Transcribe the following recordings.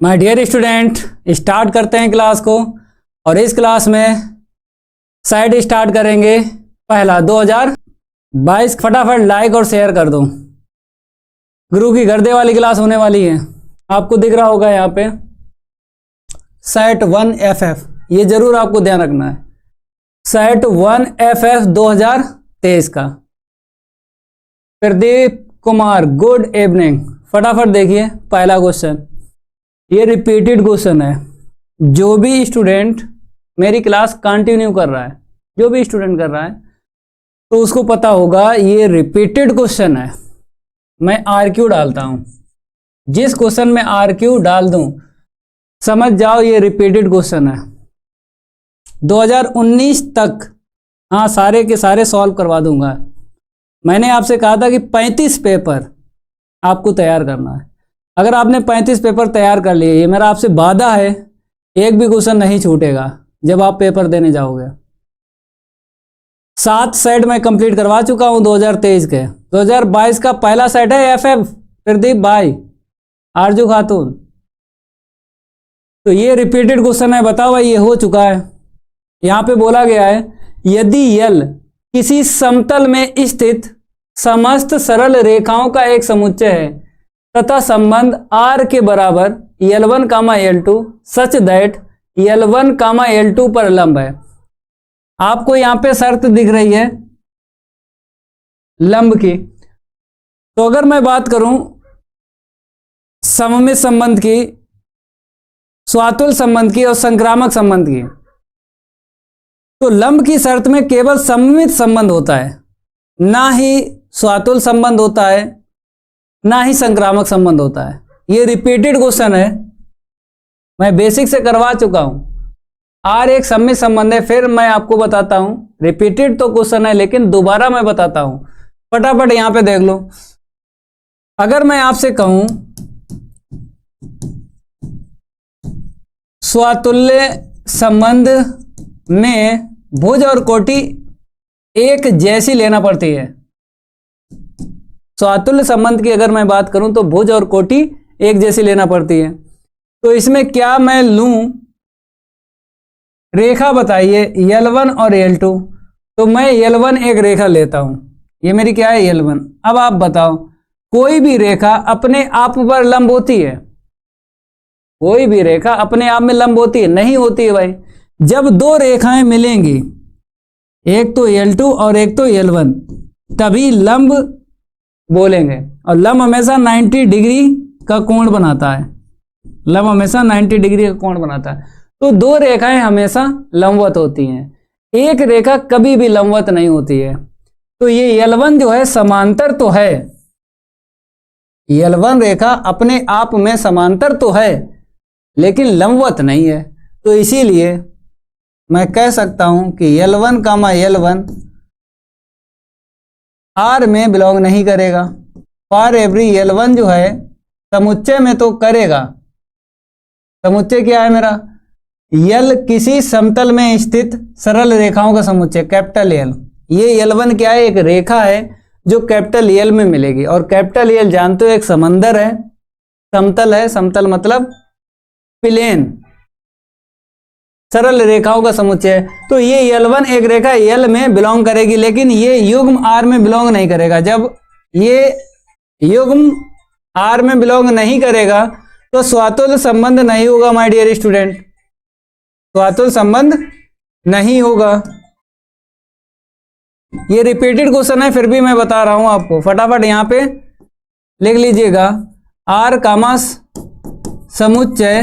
My dear student, start करते हैं class को। और इस क्लास में साइड स्टार्ट करेंगे पहला 2022। फटाफट लाइक और शेयर कर दो। गुरु की गर्दे वाली क्लास होने वाली है, आपको दिख रहा होगा यहाँ पे सेट 1FF, ये जरूर आपको ध्यान रखना है। सेट 1FF 2023 का। Pradeep Kumar, good evening. फटाफट देखिए पहला क्वेश्चन, ये रिपीटेड क्वेश्चन है। जो भी स्टूडेंट मेरी क्लास कंटिन्यू कर रहा है, जो भी स्टूडेंट कर रहा है तो उसको पता होगा ये रिपीटेड क्वेश्चन है। मैं आरक्यू डालता हूं, जिस क्वेश्चन में आरक्यू डाल दूं समझ जाओ ये रिपीटेड क्वेश्चन है। 2019 तक हाँ सारे के सारे सॉल्व करवा दूंगा। मैंने आपसे कहा था कि 35 पेपर आपको तैयार करना है। अगर आपने 35 पेपर तैयार कर लिए, ये मेरा आपसे वादा है, एक भी क्वेश्चन नहीं छूटेगा जब आप पेपर देने जाओगे। 7 सेट मैं कंप्लीट करवा चुका हूं 2023 के। 2022 का पहला सेट है FF प्रदीप भाई, आरजू खातून। तो ये रिपीटेड क्वेश्चन है, बताओ भाई ये हो चुका है। यहां पे बोला गया है यदि यल किसी समतल में स्थित समस्त सरल रेखाओं का एक समुच्चय है तथा संबंध R के बराबर L1, L2 such that L1, L2 पर लंब है। आपको यहां पे शर्त दिख रही है लंब की। तो अगर मैं बात करूं सममित संबंध की, स्वातुल संबंध की और संक्रामक संबंध की, तो लंब की शर्त में केवल सममित संबंध होता है, ना ही स्वातुल संबंध होता है, ना ही संक्रामक संबंध होता है। ये रिपीटेड क्वेश्चन है, मैं बेसिक से करवा चुका हूं। R एक सममित संबंध है, फिर मैं आपको बताता हूं। रिपीटेड तो क्वेश्चन है लेकिन दोबारा मैं बताता हूं। फटाफट यहां पे देख लो। अगर मैं आपसे कहूं स्वातुल्य संबंध में भुज और कोटि एक जैसी लेना पड़ती है। स्वातुल्य संबंध की अगर मैं बात करूं तो भुज और कोटि एक जैसी लेना पड़ती है। तो इसमें क्या मैं लूं, रेखा बताइए L1 और L2। तो मैं L1 एक रेखा लेता हूं, ये मेरी क्या है L1। अब आप बताओ कोई भी रेखा अपने आप पर लंब होती है? कोई भी रेखा अपने आप में लंब होती है? नहीं होती है भाई। जब दो रेखाएं मिलेंगी, एक तो L2 और एक तो L1, तभी लंब बोलेंगे। और लंब हमेशा 90 डिग्री का कोण बनाता है। लंब हमेशा 90 डिग्री का कोण बनाता है। तो दो रेखाएं हमेशा लंबवत होती हैं, एक रेखा कभी भी लंबवत नहीं होती है। तो ये L1 जो है समांतर तो है, L1 रेखा अपने आप में समांतर तो है लेकिन लंबवत नहीं है। तो इसीलिए मैं कह सकता हूं कि L1, L1 R में बिलोंग नहीं करेगा। फॉर एवरी L1 जो है समुच्चय में तो करेगा। समुच्चय क्या है मेरा? L किसी समतल में स्थित सरल रेखाओं का समुच्चय, कैपिटल L। ये L1 क्या है? एक रेखा है जो कैपिटल L में मिलेगी। और कैपिटल L जानते हो एक समंदर है, समतल है। समतल मतलब प्लेन, सरल रेखाओं का समुच्चय। तो ये L1 एक रेखा L में बिलोंग करेगी, लेकिन ये युग्म R में बिलोंग नहीं करेगा। जब ये युग्म R में बिलोंग नहीं करेगा तो स्वातुल्य संबंध नहीं होगा माय डियर स्टूडेंट, स्वातुल्य संबंध नहीं होगा। ये रिपीटेड क्वेश्चन है, फिर भी मैं बता रहा हूं आपको। फटाफट यहां पे लिख लीजिएगा R कामा समुच्चय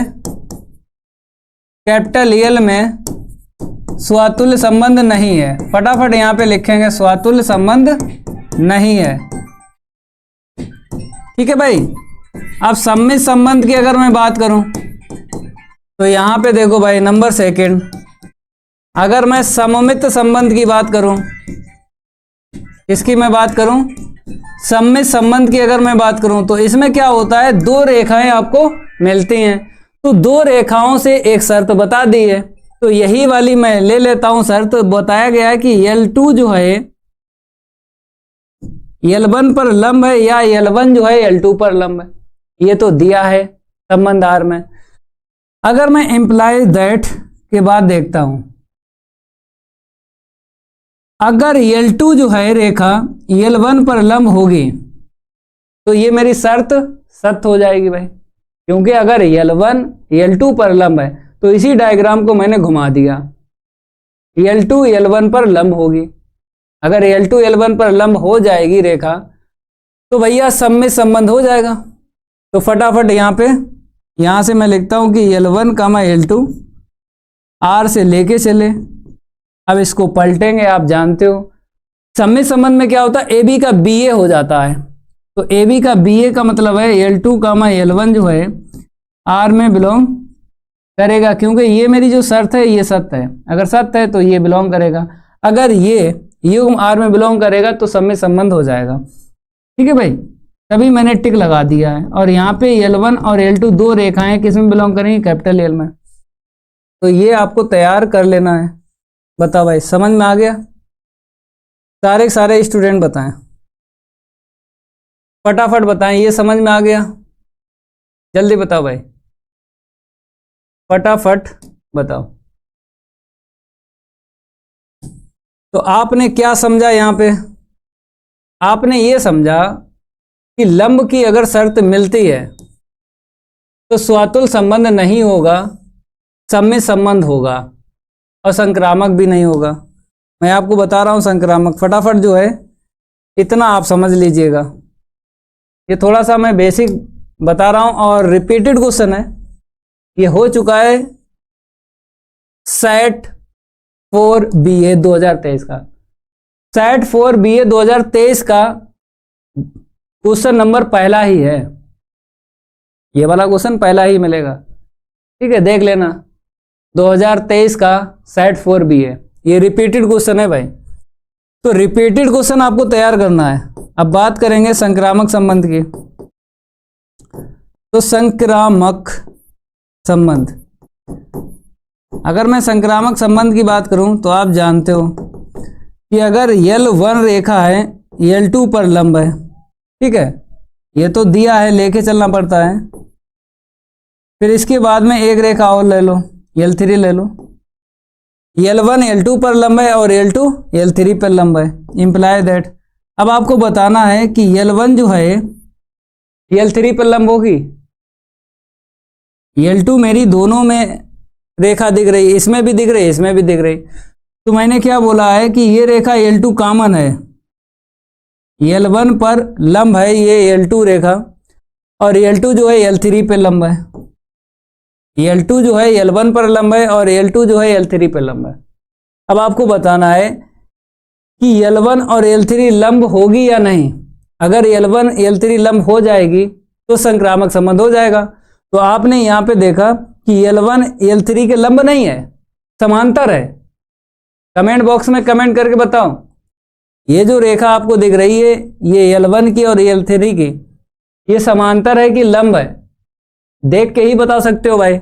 कैपिटल L में स्वातुल्य संबंध नहीं है। फटाफट यहां पे लिखेंगे स्वातुल्य संबंध नहीं है। ठीक है भाई। अब सममित संबंध की अगर मैं बात करूं तो यहां पे देखो भाई, नंबर सेकंड, अगर मैं सममित संबंध की बात करूं, इसकी मैं बात करूं सममित संबंध की अगर मैं बात करूं तो इसमें क्या होता है, दो रेखाएं आपको मिलती हैं। तो दो रेखाओं से एक शर्त बता दी है, तो यही वाली मैं ले लेता हूं शर्त। बताया गया है कि L2 जो है L1 पर लंब है या L1 जो है L2 पर लंब है। ये तो दिया है संबंध R में। अगर मैं इम्प्लाई दैट के बाद देखता हूं, अगर L2 जो है रेखा L1 पर लंब होगी तो ये मेरी शर्त सत्य हो जाएगी भाई, क्योंकि अगर L1 L2 पर लंब है तो इसी डायग्राम को मैंने घुमा दिया, L2 L1 पर लंब होगी। अगर L2 L1 पर लंब हो जाएगी रेखा तो भैया सममित संबंध हो जाएगा। तो फटाफट यहां से मैं लिखता हूं कि L1, L2 R से लेके चले। अब इसको पलटेंगे, आप जानते हो सममित संबंध में क्या होता है, AB का BA हो जाता है। तो AB का BA का मतलब है L2, L1 जो है R में बिलोंग करेगा, क्योंकि ये मेरी जो शर्त है ये सत्य है। अगर सत्य है तो ये बिलोंग करेगा, अगर ये युग्म R में बिलोंग करेगा तो सममित संबंध हो जाएगा। ठीक है भाई, तभी मैंने टिक लगा दिया है। और यहाँ पे L1 और L2 दो रेखाएं किस में बिलोंग करेंगी, कैपिटल L में। तो ये आपको तैयार कर लेना है। बताओ भाई, समझ में आ गया? सारे स्टूडेंट बताएं, फटाफट बताएं, ये समझ में आ गया? जल्दी बताओ भाई, फटाफट बताओ। तो आपने क्या समझा यहाँ पे? आपने ये समझा कि लंब की अगर शर्त मिलती है तो स्वातुल संबंध नहीं होगा, सममित संबंध होगा, और संक्रामक भी नहीं होगा। मैं आपको बता रहा हूं संक्रामक, फटाफट जो है इतना आप समझ लीजिएगा। ये थोड़ा सा मैं बेसिक बता रहा हूं और रिपीटेड क्वेश्चन है, ये हो चुका है सेट 4 BA 2023 का। सेट 4 BA 2023 का क्वेश्चन नंबर पहला ही है, ये वाला क्वेश्चन पहला ही मिलेगा। ठीक है, देख लेना, 2023 का सेट 4 BA, ये रिपीटेड क्वेश्चन है भाई। तो रिपीटेड क्वेश्चन आपको तैयार करना है। अब बात करेंगे संक्रामक संबंध की। तो संक्रामक संबंध, अगर मैं संक्रामक संबंध की बात करूं तो आप जानते हो कि अगर L1 रेखा है L2 पर लंब है, ठीक है, ये तो दिया है, लेके चलना पड़ता है। फिर इसके बाद में एक रेखा और ले लो, L3 ले लो। L1 L2 पर लंब है और L2 L3 पर लंब है, इंप्लाई दैट। अब आपको बताना है कि L1 जो है L3 पर लंब होगी, L2 मेरी दोनों में रेखा दिख रही है, इसमें भी दिख रही है, इसमें भी दिख रही। तो मैंने क्या बोला है कि ये रेखा L2 कॉमन है, L1 पर लंब है ये L2 रेखा, और L2 जो है L3 पे लंब है। L2 जो है L1 पर लंब है और L2 जो है L3 पर लंब है। अब आपको बताना है कि L1 और L3 लंब होगी या नहीं। अगर L1 L3 लंब हो जाएगी तो संक्रामक संबंध हो जाएगा। तो आपने यहाँ पे देखा कि L1 L3 के लंब नहीं है, समांतर है। कमेंट बॉक्स में कमेंट करके बताओ, ये जो रेखा आपको दिख रही है ये L1 की और L3 की, ये समांतर है कि लंब है? देख के ही बता सकते हो भाई,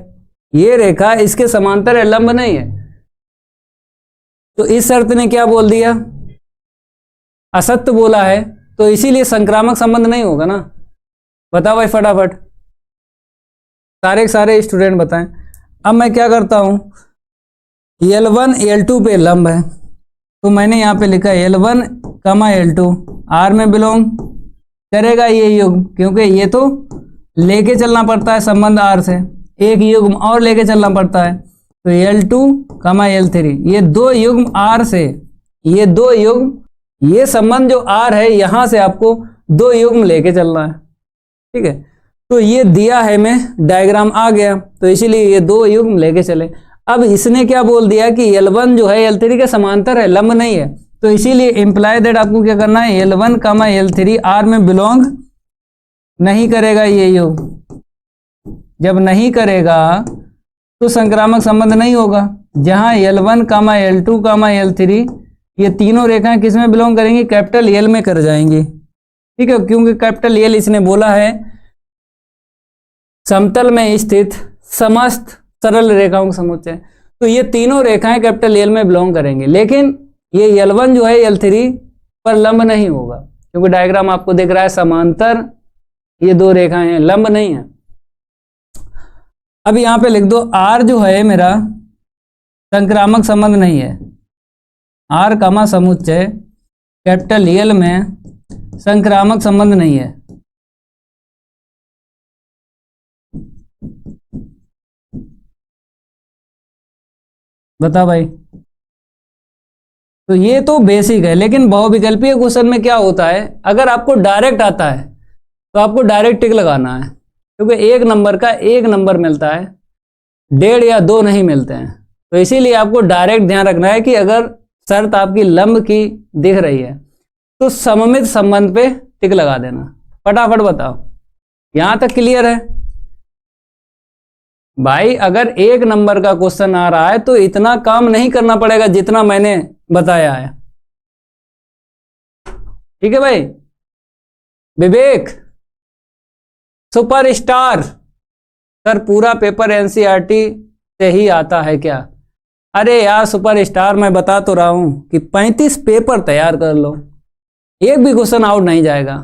ये रेखा इसके समांतर है, लंब नहीं है। तो इस शर्त ने क्या बोल दिया, असत्य बोला है, तो इसीलिए संक्रामक संबंध नहीं होगा ना। बताओ भाई फटाफट, सारे स्टूडेंट बताएं। अब मैं क्या करता हूं, L1 L2 पे लंब है, तो मैंने यहाँ पे लिखा L1, L2 R में बिलोंग करेगा ये युग्म, क्योंकि ये तो लेके चलना पड़ता है संबंध R से, एक युग्म और लेके चलना पड़ता है। तो L2, L3 ये दो युग्म R से, ये दो युग्म, ये संबंध जो R है यहां से आपको दो युग्म लेके चलना है। ठीक है, तो ये दिया है, मैं डायग्राम आ गया, तो इसीलिए ये दो युग्म लेके चले। अब इसने क्या बोल दिया कि L1 जो है L3 के समांतर है, लंब नहीं है, तो इसीलिए इंप्लाई दैट आपको क्या करना है, L1, L3 R में बिलोंग नहीं करेगा ये युग्म। जब नहीं करेगा तो संक्रामक संबंध नहीं होगा। जहां L1, L2, L3 ये तीनों रेखाएं किस में बिलोंग करेंगी, कैपिटल L में कर जाएंगी। ठीक है, क्योंकि कैपिटल L इसने बोला है समतल में स्थित समस्त सरल रेखाओं का समुच्चय। तो ये तीनों रेखाएं कैपिटल L में बिलोंग करेंगी, लेकिन ये L1 जो है L3 पर लंब नहीं होगा, क्योंकि डायग्राम आपको दिख रहा है समांतर ये दो रेखाएं हैं, लंब नहीं है। अब यहां पे लिख दो आर जो है मेरा संक्रामक संबंध नहीं है। आर कामा समुच्चय कैपिटल एल में संक्रामक संबंध नहीं है। बता भाई। तो ये तो बेसिक है, लेकिन बहुविकल्पीय क्वेश्चन में क्या होता है, अगर आपको डायरेक्ट आता है तो आपको डायरेक्ट टिक लगाना है, क्योंकि एक नंबर का एक नंबर मिलता है, 1.5 या 2 नहीं मिलते हैं। तो इसीलिए आपको डायरेक्ट ध्यान रखना है कि अगर शर्त आपकी लंब की दिख रही है तो सममित संबंध पे टिक लगा देना। फटाफट बताओ, यहां तक क्लियर है भाई? अगर एक नंबर का क्वेश्चन आ रहा है तो इतना काम नहीं करना पड़ेगा जितना मैंने बताया है। ठीक है भाई? विवेक सुपरस्टार, सर पूरा पेपर एनसीईआरटी से ही आता है क्या? अरे यार सुपरस्टार, मैं बता तो रहा हूं कि 35 पेपर तैयार कर लो, एक भी क्वेश्चन आउट नहीं जाएगा।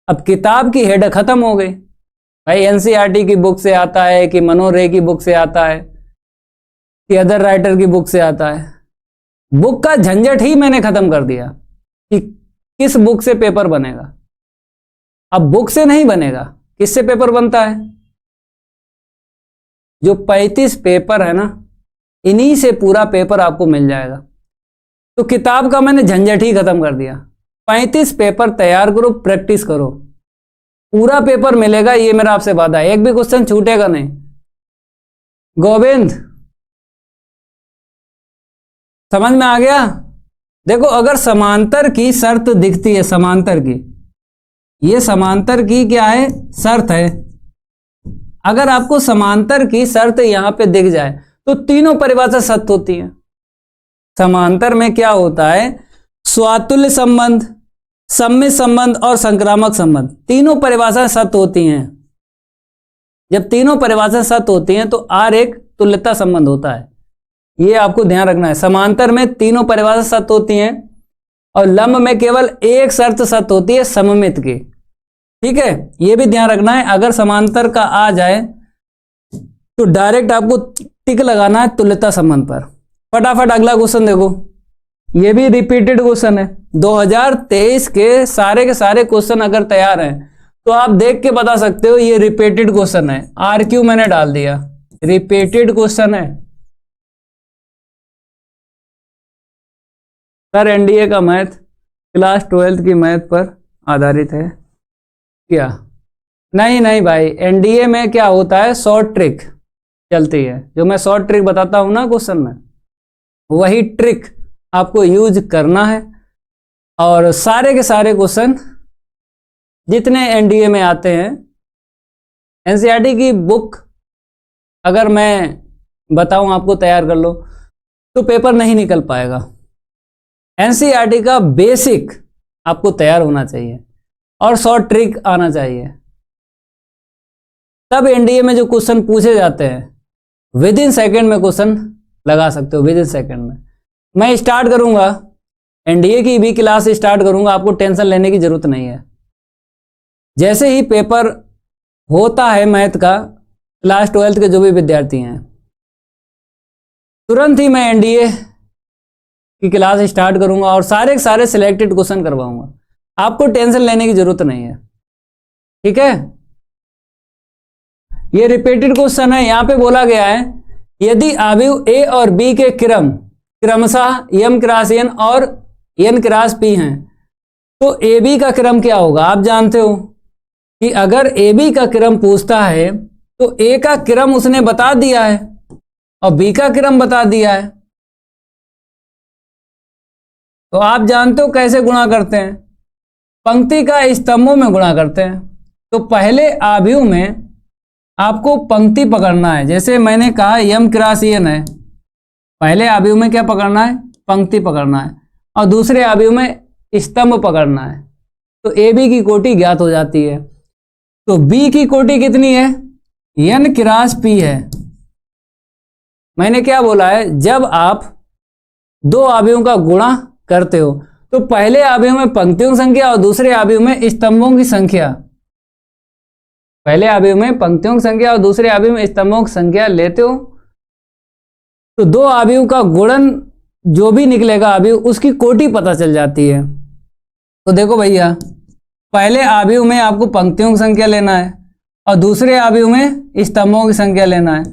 अब किताब की हेड खत्म हो गई भाई, एनसीईआरटी की बुक से आता है कि मनोज रे की बुक से आता है कि अदर राइटर की बुक से आता है, बुक का झंझट ही मैंने खत्म कर दिया कि किस बुक से पेपर बनेगा। अब बुक से नहीं बनेगा, किससे पेपर बनता है? जो 35 पेपर है ना, इन्हीं से पूरा पेपर आपको मिल जाएगा। तो किताब का मैंने झंझट ही खत्म कर दिया। 35 पेपर तैयार करो, प्रैक्टिस करो, पूरा पेपर मिलेगा, ये मेरा आपसे वादा है, एक भी क्वेश्चन छूटेगा नहीं। गोविंद समझ में आ गया? देखो, अगर समांतर की शर्त दिखती है, समांतर की, ये समांतर की क्या है? शर्त है। अगर आपको समांतर की शर्त यहां पे दिख जाए तो तीनों परिभाषा सत्य होती है। समांतर में क्या होता है? स्वातुल्य संबंध, सम्मित संबंध और संक्रामक संबंध, तीनों परिभाषाएं सत्य होती हैं। जब तीनों परिभाषाएं सत्य होती हैं तो आर एक तुल्यता संबंध होता है। ये आपको ध्यान रखना है। समांतर में तीनों परिभाषा सत्य होती हैं और लंब में केवल एक शर्त सत्य होती है, सममित की। ठीक है, ये भी ध्यान रखना है। अगर समांतर का आ जाए तो डायरेक्ट आपको टिक लगाना है तुल्यता संबंध पर। फटाफट अगला क्वेश्चन देखो, ये भी रिपीटेड क्वेश्चन है। 2023 के सारे क्वेश्चन अगर तैयार हैं तो आप देख के बता सकते हो ये रिपीटेड क्वेश्चन है। आरक्यू मैंने डाल दिया, रिपीटेड क्वेश्चन है। सर एनडीए का मैथ क्लास 12th की मैथ पर आधारित है क्या? नहीं भाई, एनडीए में क्या होता है, शॉर्ट ट्रिक चलती है। जो मैं शॉर्ट ट्रिक बताता हूं ना क्वेश्चन में, वही ट्रिक आपको यूज करना है। और सारे के सारे क्वेश्चन जितने एनडीए में आते हैं, एनसीईआरटी की बुक अगर मैं बताऊं आपको तैयार कर लो तो पेपर नहीं निकल पाएगा। एनसीईआरटी का बेसिक आपको तैयार होना चाहिए और शॉर्ट ट्रिक आना चाहिए, तब एनडीए में जो क्वेश्चन पूछे जाते हैं विद इन सेकेंड में क्वेश्चन लगा सकते हो। विद इन सेकेंड में मैं स्टार्ट करूंगा, एनडीए की भी क्लास स्टार्ट करूंगा, आपको टेंशन लेने की जरूरत नहीं है। जैसे ही पेपर होता है मैथ का, क्लास 12th के जो भी विद्यार्थी हैं, तुरंत ही मैं एनडीए की क्लास स्टार्ट करूंगा और सारे सिलेक्टेड क्वेश्चन करवाऊंगा। आपको टेंशन लेने की जरूरत नहीं है। ठीक है, ये रिपीटेड क्वेश्चन है। यहां पे बोला गया है यदि अवयव ए और बी के क्रमशः m क्रॉस n और n क्रॉस p हैं तो ए बी का क्रम क्या होगा? आप जानते हो कि अगर ए बी का क्रम पूछता है तो ए का क्रम उसने बता दिया है और बी का क्रम बता दिया है। तो आप जानते हो कैसे गुणा करते हैं? पंक्ति का स्तंभों में गुणा करते हैं। तो पहले अवयव में आपको पंक्ति पकड़ना है। जैसे मैंने कहा m क्रॉस n है, पहले अवयव में क्या पकड़ना है? पंक्ति पकड़ना है, और दूसरे अवयव में स्तंभ पकड़ना है। तो ए बी की कोटि ज्ञात हो जाती है। तो बी की कोटि कितनी है? n क्रॉस p है। मैंने क्या बोला है, जब आप दो अवयवों का गुणा करते हो तो पहले अवयव में पंक्तियों की संख्या और दूसरे अवयव में स्तंभों की संख्या पहले अवयव में पंक्तियों की संख्या और दूसरे अवयव में स्तंभों की संख्या लेते हो तो दो अवयव का गुणन जो भी निकलेगा अवयव उसकी कोटि पता चल जाती है। तो देखो भैया, पहले अवयव में आपको पंक्तियों की संख्या लेना है और दूसरे अवयव में स्तंभों की संख्या लेना है।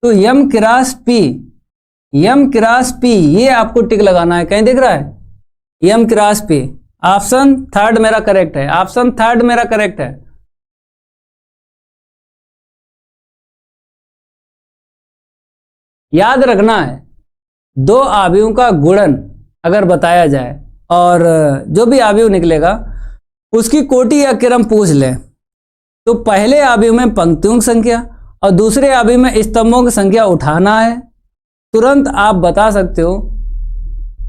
तो यम क्रॉस पी ये आपको टिक लगाना है। कहीं दिख रहा है यम क्रॉस पी? ऑप्शन थर्ड मेरा करेक्ट है, ऑप्शन थर्ड मेरा करेक्ट है। याद रखना है, दो अवयवों का गुणन अगर बताया जाए और जो भी अवयव निकलेगा उसकी कोटि या क्रम पूछ ले तो पहले अवयव में पंक्तियों की संख्या और दूसरे अवयव में स्तंभों की संख्या उठाना है। तुरंत आप बता सकते हो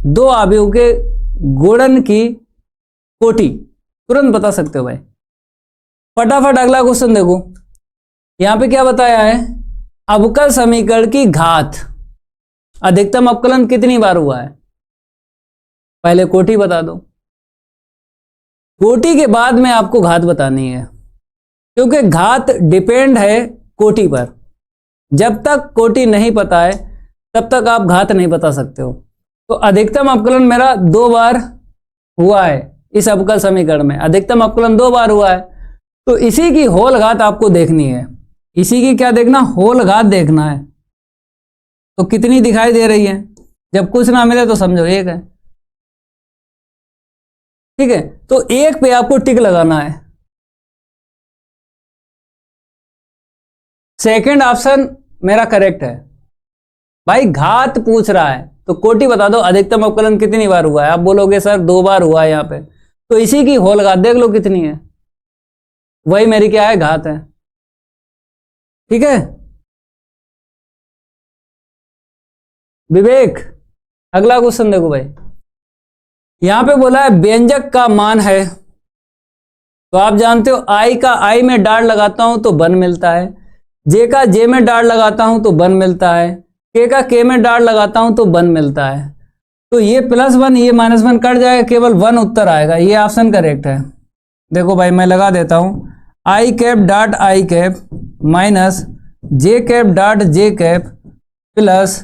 दो अवयव के गुणन की कोटि, तुरंत बता सकते हो भाई। फटाफट अगला क्वेश्चन देखो, यहां पे क्या बताया है? अवकल समीकरण की घात अधिकतम अवकलन कितनी बार हुआ है? पहले कोटि बता दो, कोटि के बाद में आपको घात बतानी है, क्योंकि घात डिपेंड है कोटि पर। जब तक कोटि नहीं पता है तब तक आप घात नहीं बता सकते हो। तो अधिकतम अवकलन मेरा 2 बार हुआ है इस अवकल समीकरण में, अधिकतम अवकलन 2 बार हुआ है। तो इसी की होल घात आपको देखनी है, इसी की क्या देखना? होल घात देखना है। तो कितनी दिखाई दे रही है? जब कुछ ना मिले तो समझो 1 है, ठीक है। तो 1 पे आपको टिक लगाना है। सेकंड ऑप्शन मेरा करेक्ट है भाई। घात पूछ रहा है तो कोटि बता दो, अधिकतम अवकलन कितनी बार हुआ है? आप बोलोगे सर 2 बार हुआ है यहाँ पे, तो इसी की होल घात देख लो कितनी है, वही मेरी क्या है? घात है, ठीक है। विवेक, अगला क्वेश्चन देखो भाई, यहां पे बोला है व्यंजक का मान है। तो आप जानते हो आई का आई में डार्ट लगाता हूं तो 1 मिलता है, जे का जे में डार्ट लगाता हूं तो 1 मिलता है, के का के में डार्ट लगाता हूं तो 1 मिलता है। तो ये +1 ये -1 कट जाएगा, केवल 1 उत्तर आएगा। ये ऑप्शन करेक्ट है। देखो भाई मैं लगा देता हूं, आई कैप डार्ट आई कैप माइनस जे कैप डार्ट जे कैप प्लस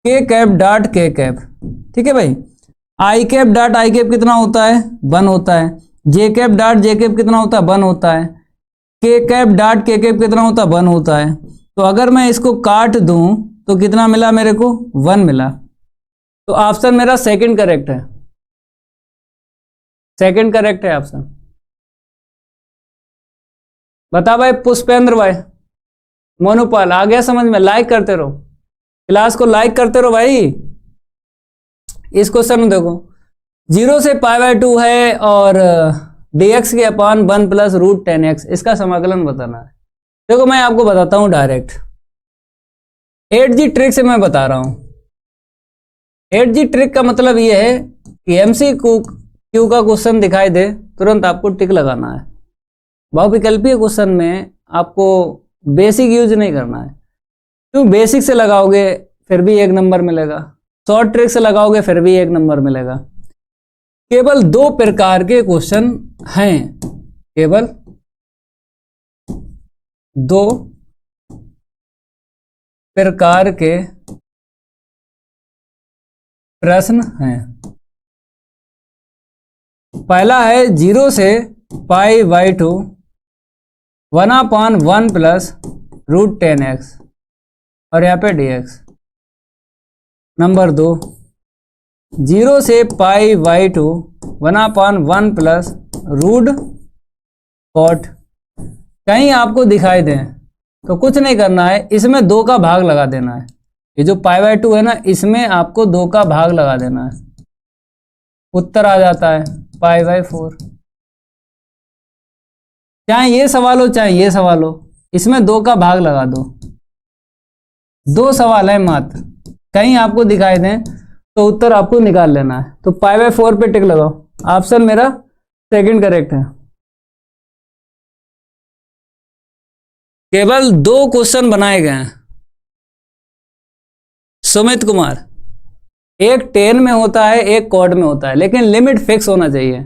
के कैप डार्ट के कैप, ठीक है भाई। आई कैप डार्ट आई कैप कितना होता है? 1 होता है। जे कैप डार्ट जे कैप कितना होता है? 1 होता है। के कैप डार्ट के कैप कितना होता है? 1 होता है। तो अगर मैं इसको काट दूं तो कितना मिला मेरे को? 1 मिला। तो ऑप्शन मेरा सेकंड करेक्ट है, सेकंड करेक्ट है ऑप्शन। बता भाई पुष्पेंद्र भाई, मोनोपाल आ गया समझ में? लाइक करते रहो, क्लास को लाइक करते रहो भाई। इस क्वेश्चन में देखो 0 से π/2 है और dx के अपान 1 + √10x, इसका समाकलन बताना है। देखो मैं आपको बताता हूं डायरेक्ट, 8G ट्रिक से मैं बता रहा हूं। 8G ट्रिक का मतलब यह है कि MCQ का क्वेश्चन दिखाई दे तुरंत आपको टिक लगाना है। बहुविकल्पीय क्वेश्चन में आपको बेसिक यूज नहीं करना है, क्यों? बेसिक से लगाओगे फिर भी 1 नंबर मिलेगा, शॉर्ट ट्रिक से लगाओगे फिर भी 1 नंबर मिलेगा। केवल 2 प्रकार के क्वेश्चन हैं, केवल 2 प्रकार के प्रश्न हैं। पहला है 0 से π/2 1/1 + √10x और यहाँ पे dx। नंबर 2 0 से π/2 1/1 + √cot। कहीं आपको दिखाई दें तो कुछ नहीं करना है, इसमें 2 का भाग लगा देना है। ये जो π/2 है ना, इसमें आपको 2 का भाग लगा देना है, उत्तर आ जाता है π/4। चाहे ये सवाल हो चाहे ये सवाल हो, इसमें 2 का भाग लगा दो। 2 सवाल है मात्र, कहीं आपको दिखाई दें तो उत्तर आपको निकाल लेना है। तो π/4 पे टिक लगाओ, ऑप्शन मेरा सेकंड करेक्ट है। केवल 2 क्वेश्चन बनाए गए हैं सुमित कुमार, एक 10 में होता है एक कॉड में होता है, लेकिन लिमिट फिक्स होना चाहिए।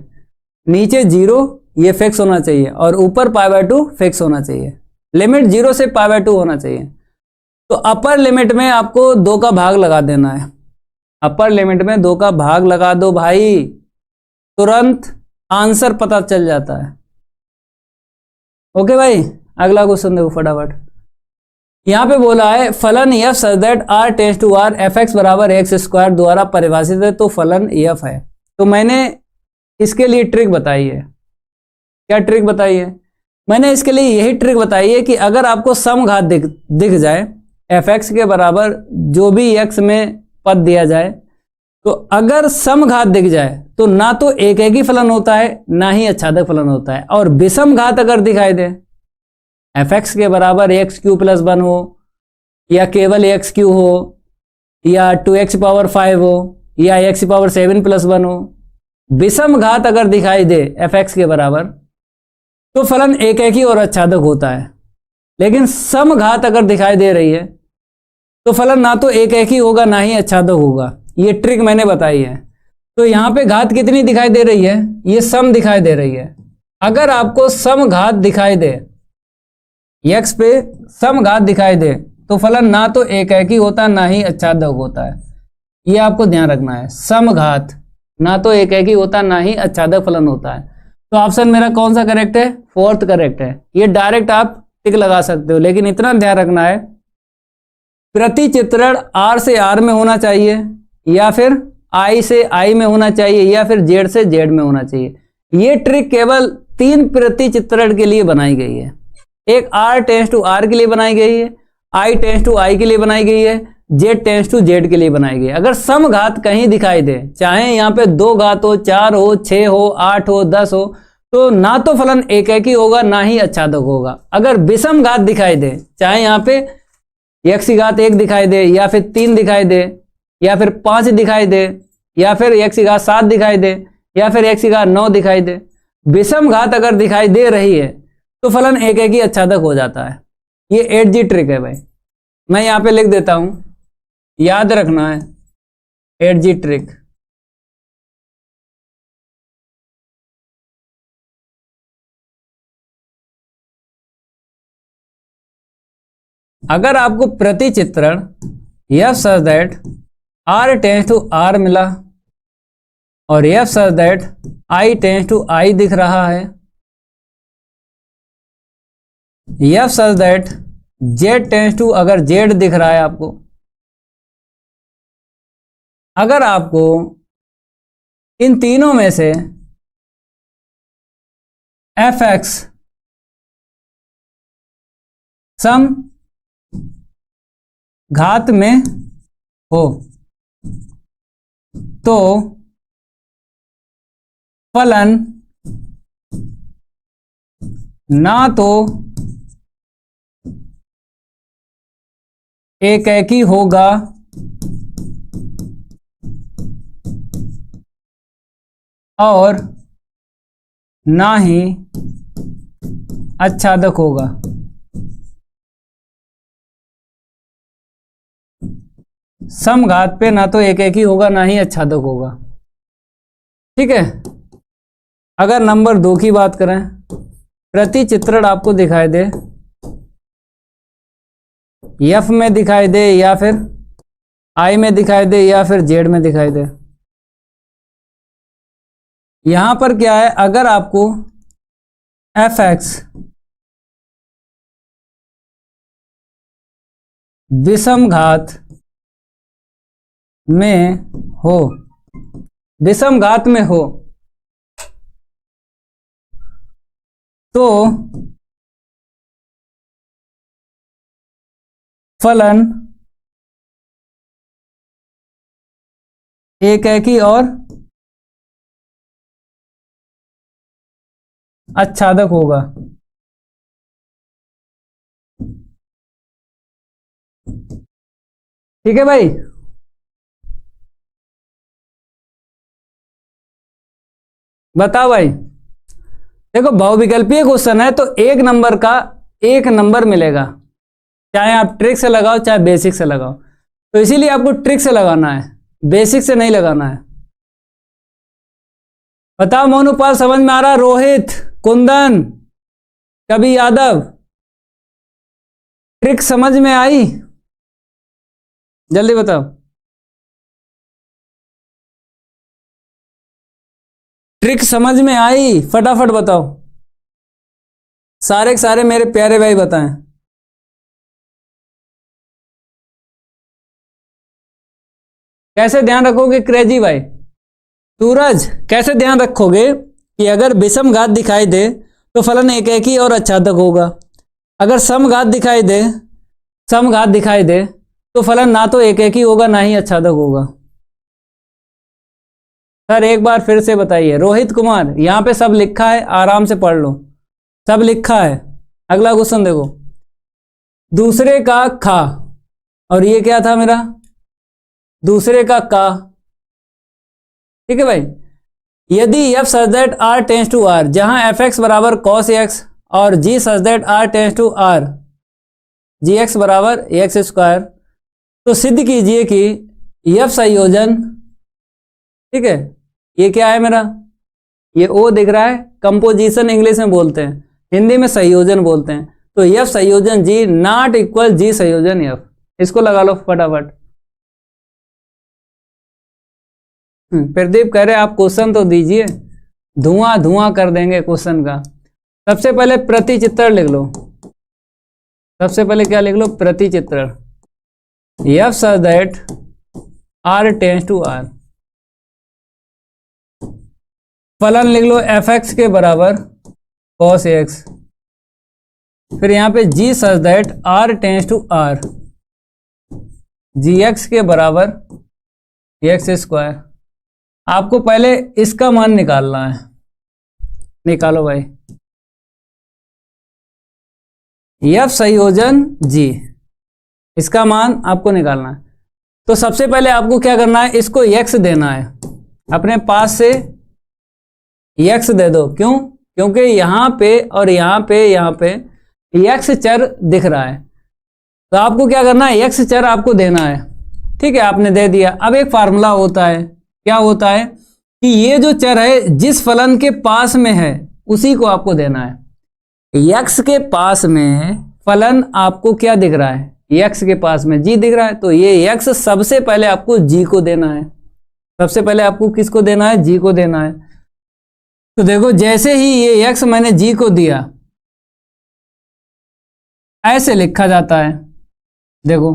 नीचे 0 ये फिक्स होना चाहिए और ऊपर π/2 फिक्स होना चाहिए। लिमिट 0 से π/2 होना चाहिए। तो अपर लिमिट में आपको 2 का भाग लगा देना है। अपर लिमिट में 2 का भाग लगा दो भाई, तुरंत आंसर पता चल जाता है। ओके भाई, अगला क्वेश्चन देखो फटाफट। यहां पे बोला है फलन f such that r tends to r fx बराबर x स्क्वायर द्वारा परिभाषित है, तो फलन f है। तो मैंने इसके लिए ट्रिक बताई है। क्या ट्रिक बताई है? मैंने इसके लिए यही ट्रिक बताई है कि अगर आपको समघात दिख जाए, fx के बराबर जो भी x में पद दिया जाए, तो अगर समघात दिख जाए तो ना तो एक ही फलन होता है ना ही आच्छादक फलन होता है। और विषम घात अगर दिखाई दे, fx के बराबर x³ + 1 हो, या केवल x³ हो, या 2x⁵ हो, या x⁷ + 1 हो, विषम घात अगर दिखाई दे fx के बराबर, तो फलन एक ही और आच्छादक होता है। लेकिन समघात अगर दिखाई दे रही है तो फलन ना तो एक ही होगा ना ही आच्छादक होगा। ये ट्रिक मैंने बताई है। तो यहाँ पे घात कितनी दिखाई दे रही है? ये सम दिखाई दे रही है। अगर आपको समघात दिखाई दे, x पे समघात दिखाई दे, तो फलन ना तो एक ही होता ना ही आच्छादक होता है। ये आपको ध्यान रखना है। समघात ना तो एक ही होता ना ही आच्छादक फलन होता है। तो ऑप्शन मेरा कौन सा करेक्ट है? 4th करेक्ट है। ये डायरेक्ट आप टिक लगा सकते हो, लेकिन इतना ध्यान रखना है प्रतिचित्रण R से R में होना चाहिए, या फिर I से I में होना चाहिए, या फिर Z से Z में होना चाहिए। ये ट्रिक केवल 3 प्रतिचित्रण के लिए बनाई गई है। एक R टेंड्स टू R के लिए बनाई गई है, I टेंड्स टू I के लिए बनाई गई है, Z टेंड्स टू Z के लिए बनाई गई है। अगर समघात कहीं दिखाई दे, चाहे यहाँ पे 2 घात हो, 4 हो, 6 हो, 8 हो, 10 हो, तो ना तो फलन एक ही होगा ना ही आच्छादक होगा। अगर विषम घात दिखाई दे, चाहे यहाँ पे x⁴ दिखाई दे, या फिर 3 दिखाई दे, या फिर 5 दिखाई दे, या फिर x⁷ दिखाई दे, या फिर x⁹ दिखाई दे, विषम घात अगर दिखाई दे रही है तो फलन एक ही आच्छादक हो जाता है। ये 8G ट्रिक है भाई, मैं यहाँ पे लिख देता हूं, याद रखना है 8G ट्रिक। अगर आपको प्रतिचित्रण f such that R tends to R मिला और f such that I tends to I दिख रहा है, f such that Z tends to अगर Z दिख रहा है आपको, अगर आपको इन तीनों में से fx सम घात में हो, तो फलन ना तो एक ही होगा और ना ही आच्छादक होगा। समघात पे ना तो एक ही होगा ना ही आच्छादक होगा। ठीक है। अगर नंबर 2 की बात करें, प्रतिचित्रण आपको दिखाई दे, F में दिखाई दे, या फिर I में दिखाई दे, या फिर Z में दिखाई दे। यहां पर क्या है, अगर आपको fx विषम घात में हो, विषम घात में हो, तो फलन एक ही और आच्छादक होगा। ठीक है भाई। बताओ भाई, देखो बहुविकल्पीय क्वेश्चन है तो 1 नंबर का 1 नंबर मिलेगा, चाहे आप ट्रिक से लगाओ चाहे बेसिक से लगाओ। तो इसीलिए आपको ट्रिक से लगाना है, बेसिक से नहीं लगाना है। बताओ मोनूपाल समझ में आ रहा? रोहित, कुंदन, कभी यादव, ट्रिक समझ में आई? जल्दी बताओ, ट्रिक समझ में आई? फटाफट बताओ, सारे के सारे मेरे प्यारे भाई बताएं। कैसे ध्यान रखोगे क्रेजी भाई? सूरज, कैसे ध्यान रखोगे कि अगर विषम घात दिखाई दे तो फलन एकेकी और आच्छादक होगा, अगर समघात दिखाई दे तो फलन ना तो एकेकी होगा ना ही आच्छादक होगा। सर एक बार फिर से बताइए। रोहित कुमार, यहां पे सब लिखा है, आराम से पढ़ लो, सब लिखा है। अगला क्वेश्चन देखो, दूसरे का खा, और ये क्या था मेरा? दूसरे का का। ठीक है भाई, यदि f such that r tends to r, जहां fx बराबर cos x और g such that r tends to r, gx बराबर x स्क्वायर, तो सिद्ध कीजिए कि f संयोजन, ठीक है, ये क्या है मेरा? ये ओ दिख रहा है, कंपोजिशन इंग्लिश में बोलते हैं, हिंदी में संयोजन बोलते हैं। तो f संयोजन g नॉट इक्वल g संयोजन f, इसको लगा लो फटाफट। प्रदीप कह रहे आप क्वेश्चन तो दीजिए, धुआं धुआं कर देंगे क्वेश्चन का। सबसे पहले प्रतिचित्रण लिख लो, सबसे पहले क्या लिख लो? प्रतिचित्रण। f such that r tends to r, फलन लिख लो fx के बराबर cos x, फिर यहां पे g such that r tends to r, gx के बराबर x स्क्वायर। आपको पहले इसका मान निकालना है, निकालो भाई। f संयोजन g, इसका मान आपको निकालना है। तो सबसे पहले आपको क्या करना है? इसको x देना है, अपने पास से x दे दो। क्यों? क्योंकि यहां पे और यहां पे x चर दिख रहा है, तो आपको क्या करना है? x चर आपको देना है। ठीक है, आपने दे दिया। अब एक फार्मूला होता है, क्या होता है कि ये जो चर है जिस फलन के पास में है उसी को आपको देना है। x के पास में फलन आपको क्या दिख रहा है? x के पास में g दिख रहा है, तो ये x सबसे पहले आपको g को देना है। सबसे पहले आपको किसको देना है? g को देना है। तो देखो, जैसे ही ये x मैंने g को दिया, ऐसे लिखा जाता है। देखो,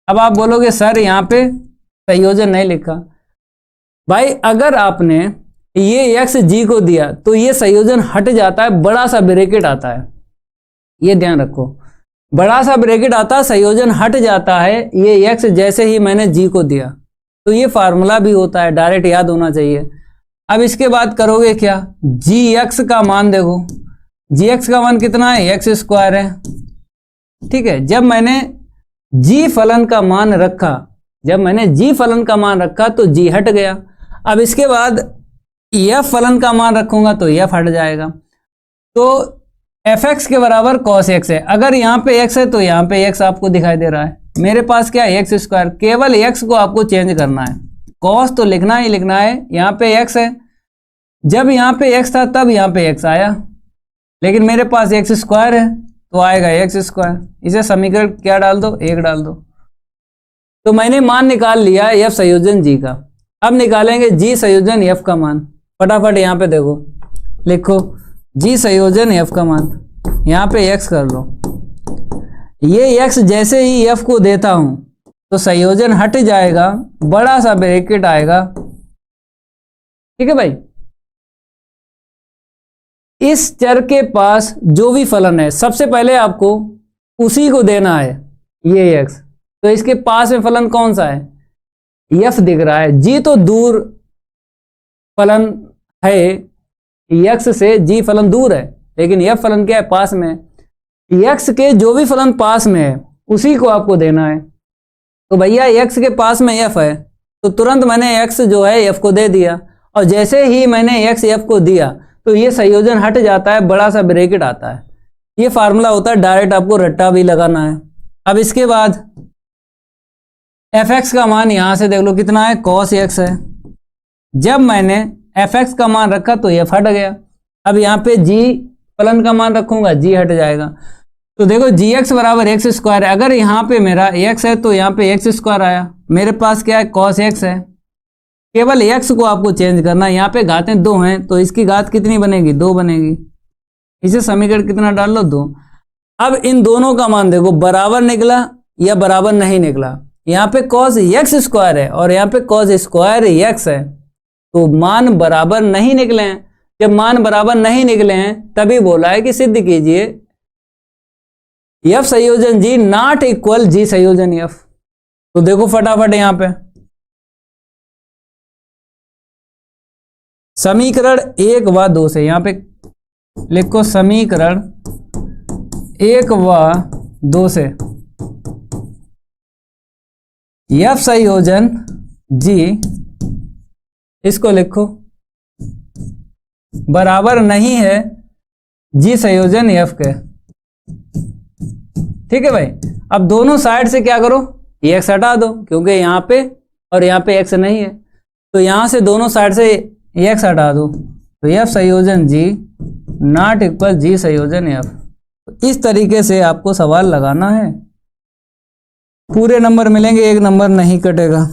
अब आप बोलोगे सर यहां पे संयोजन नहीं लिखा। भाई अगर आपने ये x g को दिया तो ये संयोजन हट जाता है, बड़ा सा ब्रैकेट आता है, ये ध्यान रखो, बड़ा सा ब्रैकेट आता है, संयोजन हट जाता है ये x जैसे ही मैंने g को दिया। तो ये फार्मूला भी होता है, डायरेक्ट याद होना चाहिए। अब इसके बाद करोगे क्या? gx का मान देखो, gx का मान कितना है? x स्क्वायर है। ठीक है, जब मैंने g फलन का मान रखा, तो g हट गया। अब इसके बाद f फलन का मान रखूंगा तो f हट जाएगा। तो fx के बराबर cos x है। अगर यहाँ पे x है तो यहाँ पे x आपको दिखाई दे रहा है। मेरे पास क्या है? x square. केवल x को आपको चेंज करना है, cos तो लिखना ही लिखना है। यहाँ पे x है, जब यहाँ पे x था तब यहाँ पे x आया, लेकिन मेरे पास x स्क्वायर है तो आएगा x स्क्वायर। इसे समीकरण क्या डाल दो? 1 डाल दो। तो मैंने मान निकाल लिया f संयोजन g का। अब निकालेंगे g संयोजन f का मान। फटाफट यहाँ पे देखो, लिखो g संयोजन f का मान, यहाँ पे x कर लो। ये x जैसे ही f को देता हूं तो संयोजन हट जाएगा, बड़ा सा ब्रैकेट आएगा। ठीक है भाई, इस चर के पास जो भी फलन है सबसे पहले आपको उसी को देना है, ये x। तो इसके पास में फलन कौन सा है? f दिख रहा है। g तो दूर फलन है, x से g फलन दूर है, लेकिन f फलन क्या है? पास में। x के जो भी फलन पास में है उसी को आपको देना है। तो भैया x के पास में f है, तो तुरंत मैंने x जो है f को दे दिया, और जैसे ही मैंने x f को दिया तो ये संयोजन हट जाता है, बड़ा सा ब्रैकेट आता है। ये फार्मूला होता है, डायरेक्ट आपको रट्टा भी लगाना है। अब इसके बाद fx का मान यहां से देख लो कितना है? cos x है। जब मैंने fx का मान रखा तो f हट गया। अब यहाँ पे g फलन का मान रखूंगा, g हट जाएगा। तो देखो gx बराबर एक्स स्क्वायर है। अगर यहाँ पे मेरा x है तो यहाँ पे एक्स स्क्वायर आया। मेरे पास क्या है, cos x है। केवल x को आपको चेंज करना है। यहाँ पे घातें 2 हैं तो इसकी घात कितनी बनेगी, 2 बनेगी। इसे समीकरण कितना डाल लो, 2। अब इन दोनों का मान देखो बराबर निकला या बराबर नहीं निकला। यहाँ पे cos x स्क्वायर है और यहाँ पे cos स्क्वायर x है, तो मान बराबर नहीं निकले हैं। जब मान बराबर नहीं निकले हैं तभी बोला है कि सिद्ध कीजिए f संयोजन g नॉट इक्वल g संयोजन f। तो देखो फटाफट यहाँ पे समीकरण 1 व 2 से, यहाँ पे लिखो समीकरण 1 व 2 से f संयोजन g, इसको लिखो बराबर नहीं है g संयोजन f के। ठीक है भाई। अब दोनों साइड से क्या करो, x हटा दो, क्योंकि यहाँ पे और यहाँ पे x नहीं है, तो यहाँ से दोनों साइड से x हटा दो, तो f संयोजन g नॉट इक्वल g संयोजन f। तो इस तरीके से आपको सवाल लगाना है। पूरे नंबर मिलेंगे, एक नंबर नहीं कटेगा।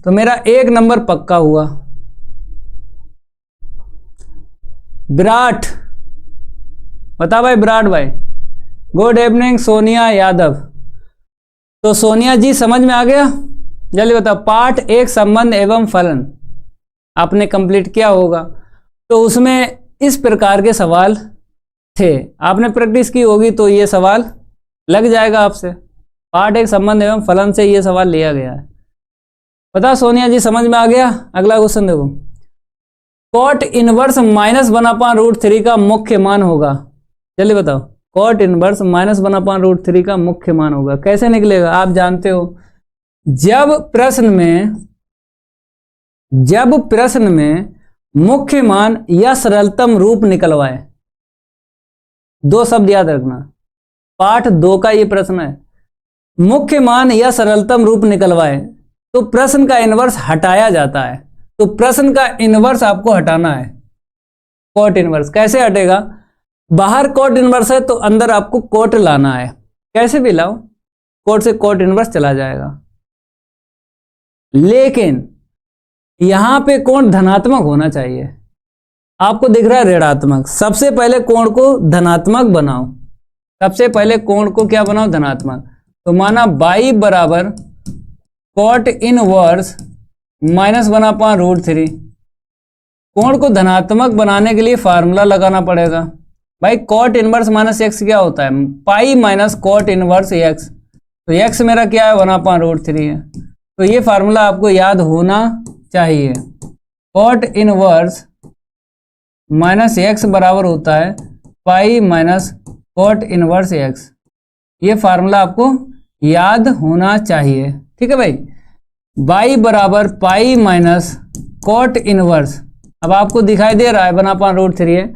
तो मेरा एक नंबर पक्का हुआ। विराट, बता भाई विराट भाई। Good evening Sonia Yadav. तो सोनिया जी समझ में आ गया, जल्दी बताओ। पार्ट 1 संबंध एवं फलन आपने कंप्लीट किया होगा, तो उसमें इस प्रकार के सवाल थे। आपने प्रैक्टिस की होगी तो ये सवाल लग जाएगा आपसे। पार्ट 1 संबंध एवं फलन से ये सवाल लिया गया है। बता सोनिया जी समझ में आ गया। अगला क्वेश्चन देखो, कॉट इनवर्स -1/√3 का मुख्य मान होगा। जल्दी बताओ, कॉट इनवर्स -1/√3 का मुख्य मान होगा। कैसे निकलेगा, आप जानते हो। जब प्रश्न में मुख्य मान या सरलतम रूप निकलवाए, 2 शब्द याद रखना। पाठ 2 का ये प्रश्न है। मुख्य मान या सरलतम रूप निकलवाए तो प्रश्न का इनवर्स हटाया जाता है। तो प्रश्न का इनवर्स आपको हटाना है। कॉट इनवर्स कैसे हटेगा, बाहर कॉट इनवर्स है तो अंदर आपको कॉट लाना है। कैसे भी लाओ, कॉट से कॉट इनवर्स चला जाएगा। लेकिन यहां पे कोण धनात्मक होना चाहिए। आपको दिख रहा है ऋणात्मक। सबसे पहले कोण को धनात्मक बनाओ। सबसे पहले कोण को क्या बनाओ, धनात्मक। तो माना y बराबर कॉट इनवर्स -1/√3। कोण को धनात्मक बनाने के लिए फार्मूला लगाना पड़ेगा। भाई कॉट इनवर्स -x क्या होता है, pi minus cot inverse x। तो x मेरा क्या है, 1/√3 है। तो ये फार्मूला आपको याद होना चाहिए। कॉट इनवर्स -x बराबर होता है pi minus cot inverse x। ये फार्मूला आपको याद होना चाहिए। ठीक है भाई। y बराबर पाई माइनस कॉट इनवर्स, अब आपको दिखाई दे रहा है 1/√3 है,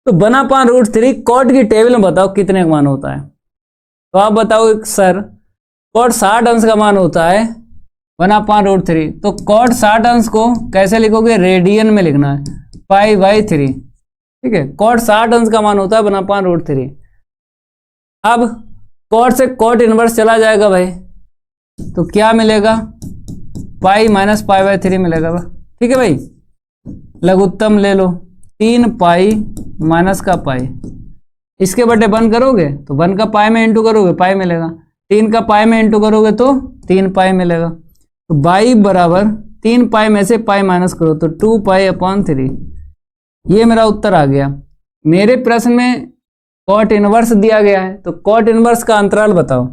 तो 1/√3 कॉट की टेबल में बताओ कितने का मान होता है। तो आप बताओ सर, कॉट 60 अंश का मान होता है 1/√3। तो कॉट 60 अंश को कैसे लिखोगे, रेडियन में लिखना है, π/3। ठीक है, कॉट 60 अंश का मान होता है 1/√3। अब कॉट से कॉट इनवर्स चला जाएगा भाई, तो क्या मिलेगा, पाई माइनस π/3 मिलेगा। ठीक है भाई। लघुत्तम ले लो, 3 पाई माइनस का पाई, इसके बटे 1 करोगे तो 1 का पाई में इंटू करोगे पाई मिलेगा, 3 का पाई में इंटू करोगे तो 3 पाई मिलेगा। तो y बराबर 3 पाई में से पाई माइनस करो तो 2 पाई/3। ये मेरा उत्तर आ गया। मेरे प्रश्न में कॉट इनवर्स दिया गया है, तो कॉट इनवर्स का अंतराल बताओ।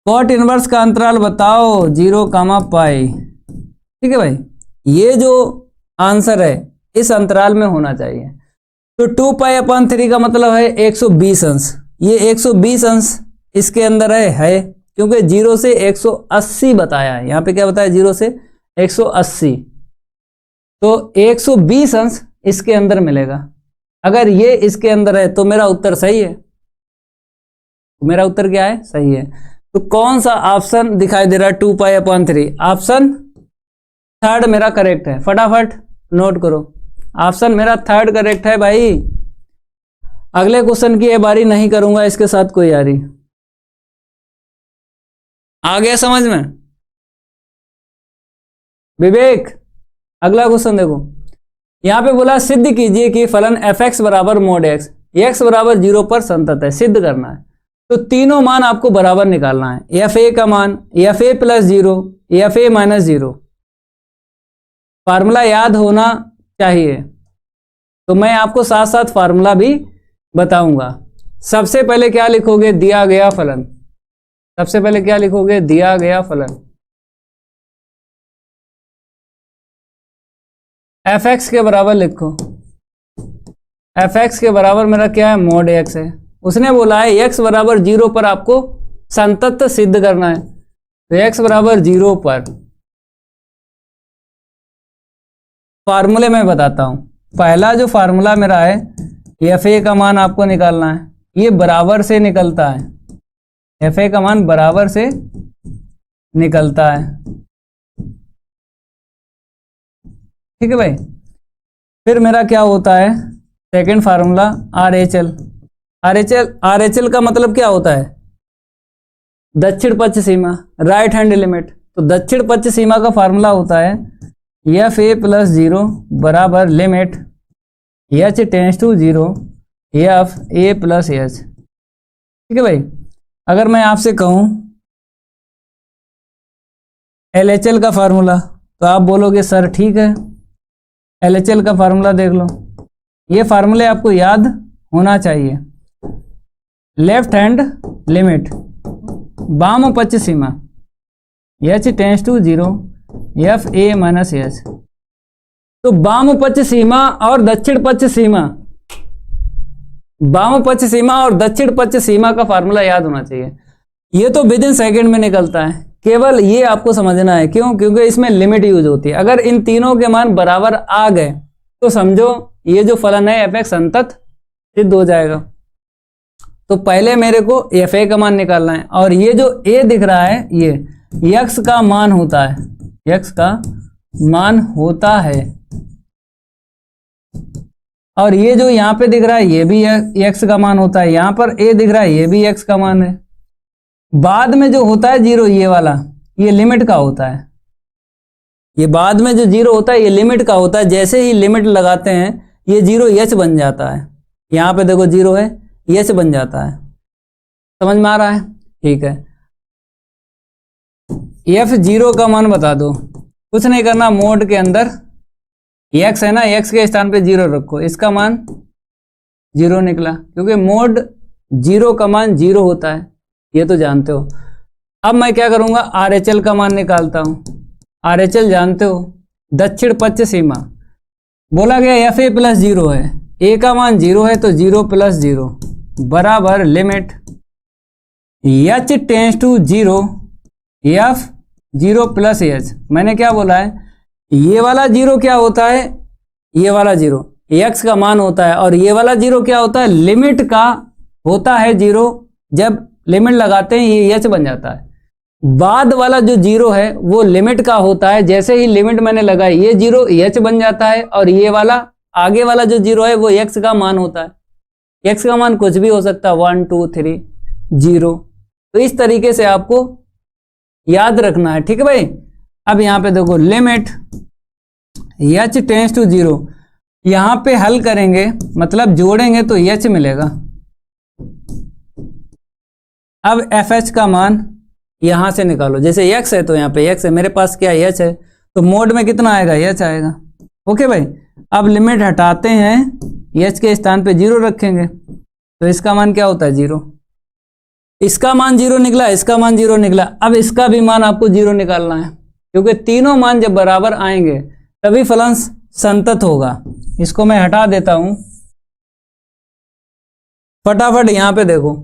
कॉट इनवर्स का अंतराल बताओ 0, पाई। ठीक है भाई। ये जो आंसर है इस अंतराल में होना चाहिए। तो 2 पाई/3 का मतलब है 120 अंश। ये 120 अंश इसके अंदर है क्योंकि 0 से 180 बताया है। यहाँ पे क्या बताया, 0 से 180, तो 120 अंश इसके अंदर मिलेगा। अगर ये इसके अंदर है तो मेरा उत्तर सही है। तो मेरा उत्तर क्या है, सही है। तो कौन सा ऑप्शन दिखाई दे रहा है 2 पाई/3? ऑप्शन थर्ड मेरा करेक्ट है, फटाफट नोट करो। ऑप्शन मेरा थर्ड करेक्ट है भाई। अगले क्वेश्चन की ये बारी नहीं करूंगा इसके साथ कोई यारी। आ गया समझ में विवेक? अगला क्वेश्चन देखो, यहां पे बोला सिद्ध कीजिए कि फलन एफ एक्स बराबर मोड एक्स, एक्स बराबर 0 पर संतत है, सिद्ध करना है। तो तीनों मान आपको बराबर निकालना है, एफ ए का मान, F A plus 0, F A minus 0। Formula याद होना चाहिए, तो मैं आपको साथ साथ फार्मूला भी बताऊंगा। सबसे पहले क्या लिखोगे, दिया गया फलन। सबसे पहले क्या लिखोगे, दिया गया फलन। एफ एक्स के बराबर लिखो, एफ एक्स के बराबर मेरा क्या है, मोड एक्स है। उसने बोला है एक्स बराबर 0 पर आपको संतत सिद्ध करना है, तो एक्स बराबर 0 पर फार्मूले में बताता हूं। पहला जो फार्मूला मेरा है, एफ ए का मान आपको निकालना है, ये बराबर से निकलता है, एफ ए का मान बराबर से निकलता है, ठीक है भाई। फिर मेरा क्या होता है, second formula R H L. R H L का मतलब क्या होता है, दक्षिण पश्च सीमा, राइट हैंड लिमिट। तो दक्षिण पश्च सीमा का फार्मूला होता है एफ ए प्लस 0 बराबर limit H tends to 0 F A plus H, ठीक है भाई। अगर मैं आपसे कहूं एल एच एल का फार्मूला, तो आप बोलोगे सर ठीक है, एल एच एल का फार्मूला देख लो। ये फार्मूले आपको याद होना चाहिए। लेफ्ट हैंड लिमिट, वाम पश्च सीमा, H tends to 0 F A minus H. तो वाम पश्च सीमा और दक्षिण पश्च सीमा, वाम पश्च सीमा और दक्षिण पश्च सीमा का फार्मूला याद होना चाहिए। ये तो विद इन सेकेंड में निकलता है, केवल ये आपको समझना है। क्यों? क्योंकि इसमें लिमिट यूज होती है। अगर इन तीनों के मान बराबर आ गए तो समझो ये जो फलन है एफ एक्स संतत सिद्ध हो जाएगा। तो पहले मेरे को एफ ए का मान निकालना है, और ये जो ए दिख रहा है ये यक्स का मान होता है, यक्स का मान होता है। और ये जो यहाँ पे दिख रहा है ये भी यक्स का मान होता है, यहाँ पर ए दिख रहा है ये भी यक्स का मान है। बाद में जो होता है 0 ये वाला, ये लिमिट का होता है। ये बाद में जो 0 होता है ये लिमिट का होता है। जैसे ही लिमिट लगाते हैं ये 0 एच बन जाता है। यहाँ पे देखो 0 है, एच बन जाता है। समझ में आ रहा है? ठीक है। एफ 0 का मान बता दो, कुछ नहीं करना, मोड के अंदर एक्स है ना, एक्स के स्थान पे 0 रखो, इसका मान 0 निकला, क्योंकि मोड 0 का मान 0 होता है, ये तो जानते हो। अब मैं क्या करूंगा, आर एच एल का मान निकालता हूं। आर एच एल जानते हो, दक्षिण पश्च सीमा। बोला गया एफ ए प्लस 0 है, ए का मान 0 है तो 0 प्लस 0 बराबर limit H tends to 0 F 0 plus H. मैंने क्या बोला है, ये वाला 0 क्या होता है, ये वाला 0 एक्स का मान होता है, और ये वाला 0 क्या होता है, लिमिट का होता है 0। जब लिमिट लगाते हैं ये एच बन जाता है। बाद वाला जो 0 है वो लिमिट का होता है, जैसे ही लिमिट मैंने लगाई ये 0 एच बन जाता है, और ये वाला आगे वाला जो 0 है वो एक्स का मान होता है। एक्स का मान कुछ भी हो सकता है, 1 2 3 0। तो इस तरीके से आपको याद रखना है, ठीक है भाई। अब यहां पे देखो लिमिट एच टेंस टू 0, यहां पे हल करेंगे मतलब जोड़ेंगे तो एच मिलेगा। अब एफ एच का मान यहां से निकालो, जैसे x है तो यहाँ पे x है, मेरे पास क्या h है, तो मोड में कितना आएगा, h आएगा। ओके भाई। अब लिमिट हटाते हैं, h के स्थान पे 0 रखेंगे, तो इसका मान क्या होता है, 0। इसका मान 0 निकला, इसका मान 0 निकला। अब इसका भी मान आपको 0 निकालना है, क्योंकि तीनों मान जब बराबर आएंगे तभी फलन संतत होगा। इसको मैं हटा देता हूं, फटाफट यहां पे देखो,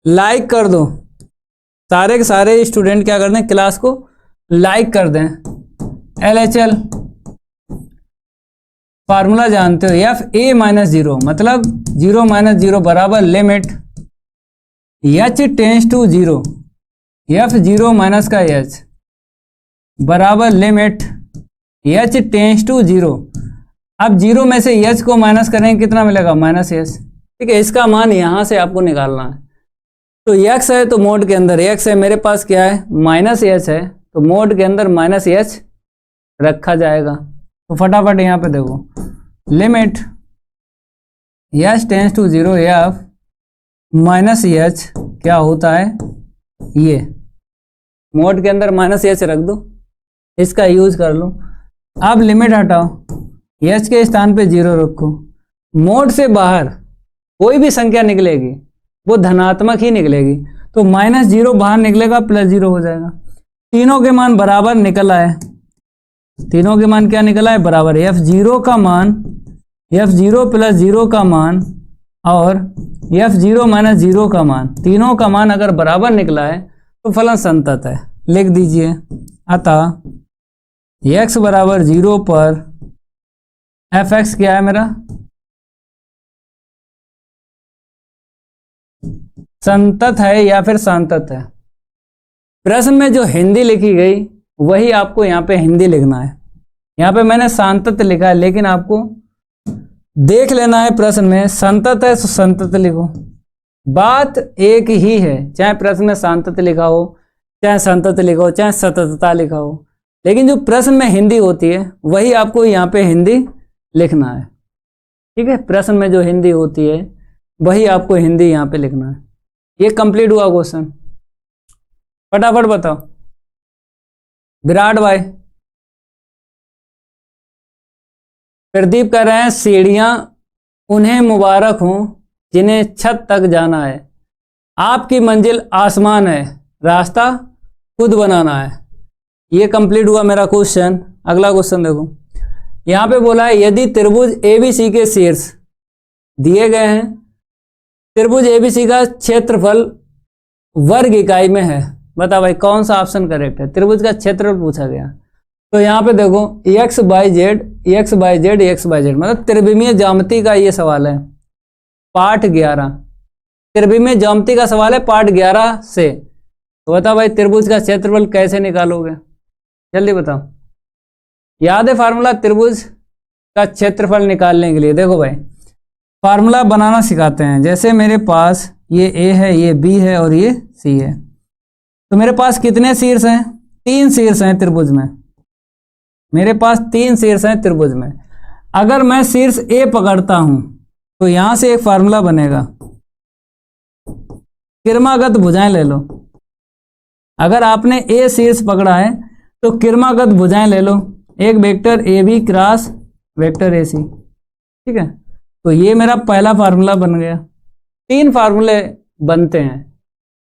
लाइक कर दो। सारे के सारे स्टूडेंट क्या कर दें, क्लास को लाइक कर दें। LHL फार्मूला जानते हो, एफ ए माइनस 0 मतलब 0 माइनस 0 बराबर limit H tends to 0 F 0 minus का एच। बराबर लिमिट h टेंस टू 0। अब 0 में से h को माइनस करेंगे, कितना मिलेगा? Minus h। ठीक है, इसका मान यहां से आपको निकालना है। तो x है तो मोड के अंदर x है, मेरे पास क्या है? माइनस h है, तो मोड के अंदर माइनस h रखा जाएगा। तो फटाफट यहाँ पे देखो, limit h tends to 0 f minus h क्या होता है? ये मोड के अंदर माइनस h रख दो, इसका यूज कर लो। अब लिमिट हटाओ, h के स्थान पे 0 रखो। मोड से बाहर कोई भी संख्या निकलेगी वो धनात्मक ही निकलेगी, तो माइनस 0 बाहर निकलेगा, प्लस 0 हो जाएगा। तीनों के मान बराबर निकल आए, तीनों के मान क्या निकला है? बराबर। f0 का मान, f0 प्लस 0 का मान और f0 माइनस 0 का मान, तीनों का मान अगर बराबर निकला है तो फलन संतत है। लिख दीजिए, अतः x बराबर 0 पर fx क्या है मेरा? संतत है या फिर सांतत है। प्रश्न में जो हिंदी लिखी गई वही आपको यहाँ पे हिंदी लिखना है। यहाँ पे मैंने सांतत लिखा है, लेकिन आपको देख लेना है प्रश्न में संतत है तो संतत लिखो। बात एक ही है, चाहे प्रश्न में सांतत लिखा हो, चाहे संतत लिखा हो, चाहे सततता लिखा हो, लेकिन जो प्रश्न में हिंदी होती है वही आपको यहाँ पे हिंदी लिखना है। ठीक है, प्रश्न में जो हिंदी होती है वही आपको हिंदी यहाँ पे लिखना है। ये कंप्लीट हुआ क्वेश्चन, फटाफट बताओ। विराट भाई, प्रदीप कह रहे हैं सीढ़ियां उन्हें मुबारक हों जिन्हें छत तक जाना है, आपकी मंजिल आसमान है, रास्ता खुद बनाना है। ये कंप्लीट हुआ मेरा क्वेश्चन। अगला क्वेश्चन देखो, यहाँ पे बोला है यदि त्रिभुज ABC के शीर्ष दिए गए हैं, त्रिभुज ABC का क्षेत्रफल वर्ग इकाई में है, बता भाई कौन सा ऑप्शन करेक्ट है? त्रिभुज का क्षेत्रफल पूछा गया। तो यहाँ पे देखो x बाई जेड मतलब त्रिविमीय ज्यामिति का ये सवाल है, पाठ 11। त्रिविमीय ज्यामिति का सवाल है पाठ 11 से। तो बता भाई त्रिभुज का क्षेत्रफल कैसे निकालोगे? जल्दी बताओ। याद है फार्मूला त्रिभुज का क्षेत्रफल निकालने के लिए? देखो भाई फार्मूला बनाना सिखाते हैं। जैसे मेरे पास ये A है, ये B है और ये C है, तो मेरे पास कितने शीर्ष हैं? 3 शीर्ष हैं त्रिभुज में। मेरे पास 3 शीर्ष हैं त्रिभुज में। अगर मैं शीर्ष A पकड़ता हूं तो यहां से एक फार्मूला बनेगा, किरमागत भुजाएं ले लो। अगर आपने A शीर्ष पकड़ा है तो किरमागत भुजाएं ले लो, एक vector AB cross vector AC। ठीक है, तो ये मेरा पहला फार्मूला बन गया। 3 फार्मूले बनते हैं,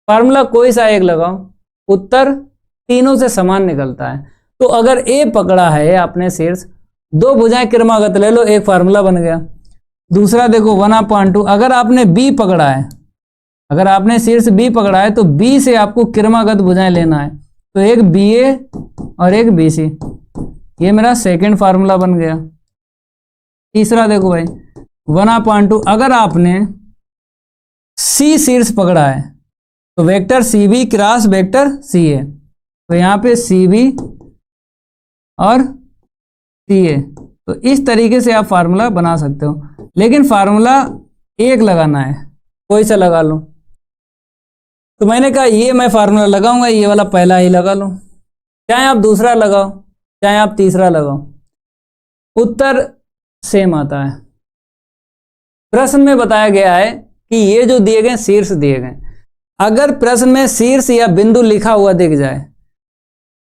फार्मूला कोई सा एक लगाओ, उत्तर तीनों से समान निकलता है। तो अगर A पकड़ा है आपने शीर्ष, 2 भुजाएं किरमागत ले लो, एक फार्मूला बन गया। दूसरा देखो 1/2, अगर आपने B पकड़ा है, अगर आपने शीर्ष B पकड़ा है तो B से आपको किरमागत भुजाएं लेना है, तो एक BA और एक BC। ये मेरा सेकंड फार्मूला बन गया। तीसरा देखो भाई 1/2, अगर आपने C शीर्ष पकड़ा है तो vector CB cross vector CA, तो यहाँ पे CB और CA। तो इस तरीके से आप फार्मूला बना सकते हो, लेकिन फार्मूला एक लगाना है, कोई सा लगा लो। तो मैंने कहा ये मैं फार्मूला लगाऊंगा, ये वाला पहला ही लगा लो, चाहे आप दूसरा लगाओ चाहे आप तीसरा लगाओ, उत्तर सेम आता है। प्रश्न में बताया गया है कि ये जो दिए गए शीर्ष दिए गए, अगर प्रश्न में शीर्ष या बिंदु लिखा हुआ दिख जाए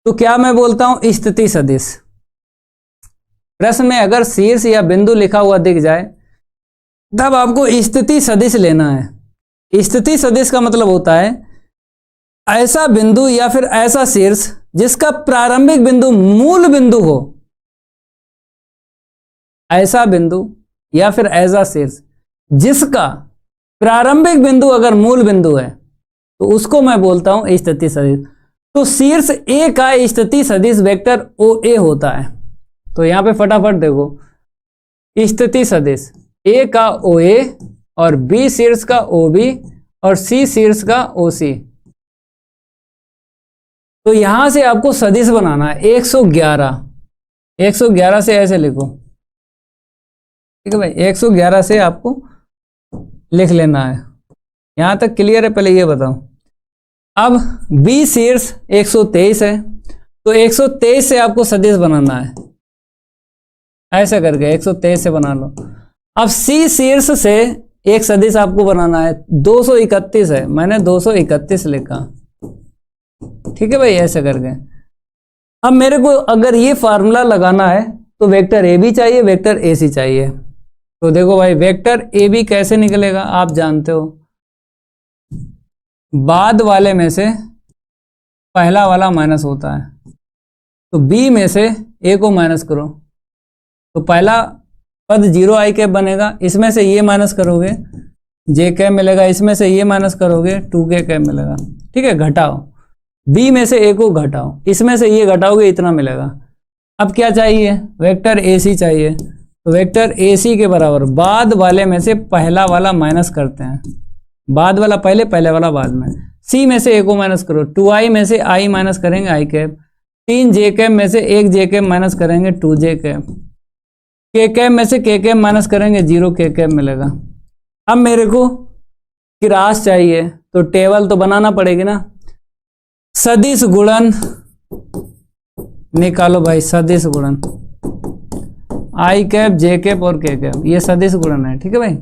तो क्या मैं बोलता हूं? स्थिति सदिश। प्रश्न में अगर शीर्ष या बिंदु लिखा हुआ दिख जाए तब आपको स्थिति सदिश लेना है। स्थिति सदिश का मतलब होता है ऐसा बिंदु या फिर ऐसा शीर्ष जिसका प्रारंभिक बिंदु मूल बिंदु हो, ऐसा बिंदु या फिर ऐसा शीर्ष जिसका प्रारंभिक बिंदु अगर मूल बिंदु है तो उसको मैं बोलता हूं स्थिति सदिश। तो शीर्ष A का स्थिति सदिश वेक्टर OA होता है। तो यहां पे फटाफट देखो, स्थिति सदिश A का OA और B शीर्ष का OB और C शीर्ष का OC। तो यहां से आपको सदिश बनाना है 111। 111 से ऐसे लिखो, ठीक है भाई, 111 से आपको लिख लेना है। यहां तक क्लियर है? पहले ये बताओ। अब बी शीर्ष 123 है, तो 123 से आपको सदिश बनाना है, ऐसा करके 123 से बना लो। अब सी शीर्ष से एक सदिश आपको बनाना है, 231 है, मैंने 231 लिखा, ठीक है भाई, ऐसे करके। अब मेरे को अगर ये फार्मूला लगाना है तो वेक्टर ए बी चाहिए, वेक्टर ए सी चाहिए। तो देखो भाई, वेक्टर ए बी कैसे निकलेगा, आप जानते हो, बाद वाले में से पहला वाला माइनस होता है, तो बी में से ए को माइनस करो, तो पहला पद 0 आई कैप बनेगा, इसमें से ये माइनस करोगे जे कैप मिलेगा, इसमें से ये माइनस करोगे 2 के कैप मिलेगा, ठीक है। घटाओ, बी में से ए को घटाओ, इसमें से ये घटाओगे, इतना मिलेगा। अब क्या चाहिए, वेक्टर ए सी चाहिए, तो वेक्टर ए सी के बराबर बाद वाले में से पहला वाला माइनस करते हैं, बाद वाला पहले, पहले वाला बाद में। सी में से ए को माइनस करो, 2i में से आई माइनस करेंगे आई कैप, 3 जे कैप में से 1 जे कैप माइनस करेंगे 2 जे कैप, के कैप में से के कैप माइनस करेंगे 0 के कैप मिलेगा। अब मेरे को क्रास चाहिए, तो टेबल तो बनाना पड़ेगी ना, सदिश गुणन निकालो भाई, सदिश गुणन आई कैप जे कैप और के कैप, ये सदिश गुणन है, ठीक है भाई।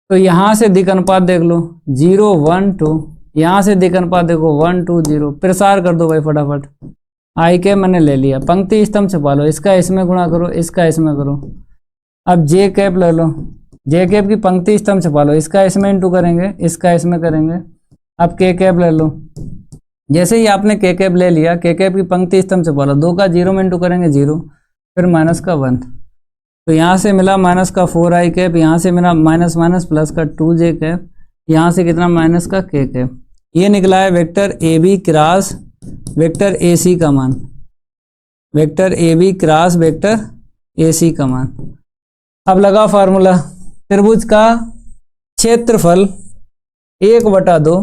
तो यहां से दिक् अनुपात देख लो 0 1 2, यहां से दिक् अनुपात देखो 1 2 0, प्रसार कर दो भाई फटाफट। आई कैप मैंने ले लिया, पंक्ति स्तंभ छपा लो, इसका इसमें गुणा करो, इसका इसमें करो। अब जे कैप ले लो, जे कैप की पंक्ति स्तंभ छपा लो, इसका इसमें इंटू करेंगे, इसका इसमें करेंगे। अब के कैप ले लो, जैसे ही आपने के कैप ले लिया, के कैप की पंक्ति स्तंभ छपा लो, 2 का 0 में इंटू करेंगे 0, फिर माइनस का 1, तो यहाँ से मिला माइनस का 4 आई कैप, यहाँ से मिला माइनस माइनस प्लस का 2 जे कैप, यहाँ से कितना माइनस का के कैप। ये निकला है vector A B cross vector A C का मान, vector A B cross vector A C का मान। अब लगा फार्मूला, त्रिभुज का क्षेत्रफल 1/2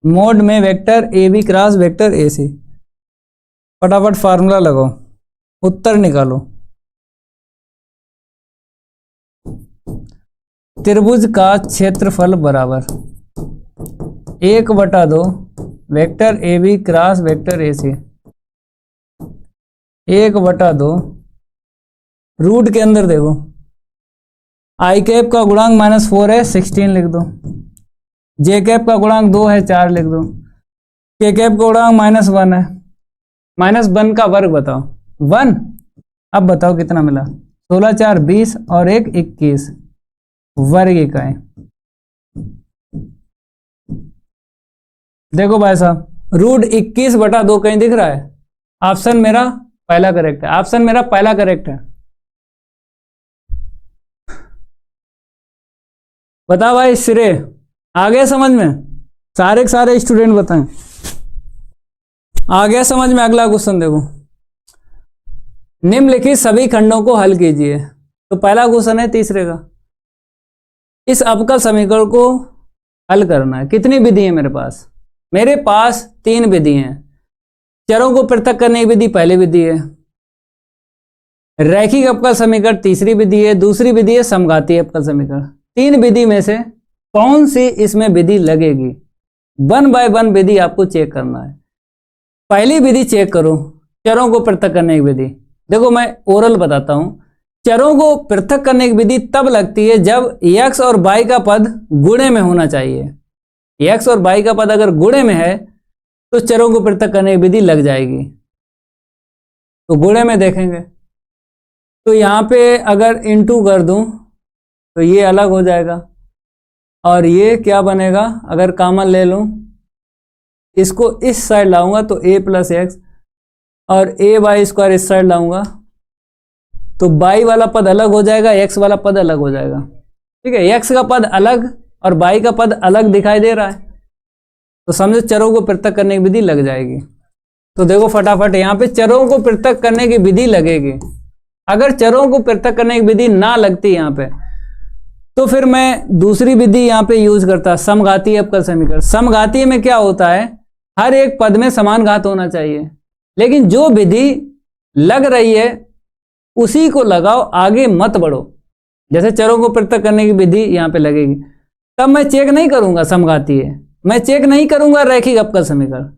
मोड में vector A B cross vector A C. फटाफट फार्मूला लगाओ, उत्तर निकालो। त्रिभुज का क्षेत्रफल बराबर 1/2 vector A B cross vector A C, 1/2 root के अंदर देखो, आई कैप का गुणांक -4 है 16 लिख दो, जे कैप का गुणांक 2 है 4 लिख दो, के कैप का गुणांक -1 है, -1 का वर्ग बताओ 1। अब बताओ कितना मिला, 16 4 20 और 1 21 वर्ग इकाई। देखो भाई साहब, रूट 21/2 कहीं दिख रहा है? ऑप्शन मेरा पहला करेक्ट है, ऑप्शन मेरा पहला करेक्ट है। बताओ भाई सिरे, आ गया समझ में? सारे के सारे स्टूडेंट बताएं, आ गया समझ में? अगला क्वेश्चन देखो, निम्नलिखित सभी खंडों को हल कीजिए। तो पहला क्वेश्चन है तीसरे का, इस अवकल समीकरण को हल करना है। कितनी विधि है मेरे पास? मेरे पास 3 विधि हैं। चरों को पृथक करने की विधि पहली विधि है, रैखिक अवकल समीकरण तीसरी विधि है, दूसरी विधि है समघातीय अवकल समीकरण। 3 विधि में से कौन सी इसमें विधि लगेगी? 1 बाय 1 विधि आपको चेक करना है। पहली विधि चेक करो, चरों को पृथक करने की विधि। देखो मैं ओरल बताता हूं, चरों को पृथक करने की विधि तब लगती है जब x और y का पद गुणे में होना चाहिए। x और y का पद अगर गुणे में है तो चरों को पृथक करने की विधि लग जाएगी। तो गुणे में देखेंगे, तो यहां पे अगर इंटू कर दूं तो ये अलग हो जाएगा, और ये क्या बनेगा, अगर कॉमन ले लूं, इसको इस साइड लाऊंगा तो a + x, और a/2 इस साइड लाऊंगा तो y वाला पद अलग हो जाएगा, x वाला पद अलग हो जाएगा। ठीक है, x का पद अलग और y का पद अलग दिखाई दे रहा है, तो समझो चरों को पृथक करने की विधि लग जाएगी। तो देखो फटाफट, यहाँ पे चरों को पृथक करने की विधि लगेगी। अगर चरों को पृथक करने की विधि ना लगती यहाँ पे, तो फिर मैं दूसरी विधि यहाँ पे यूज करता, समघातीय अवकल समीकरण। समघातीय में क्या होता है, हर एक पद में समान घात होना चाहिए, लेकिन जो विधि लग रही है उसी को लगाओ, आगे मत बढ़ो। जैसे चरों को पृथक करने की विधि यहां पे लगेगी, तब मैं चेक नहीं करूंगा समघाती है, मैं चेक नहीं करूंगा रैखिक अवकल समीकरण।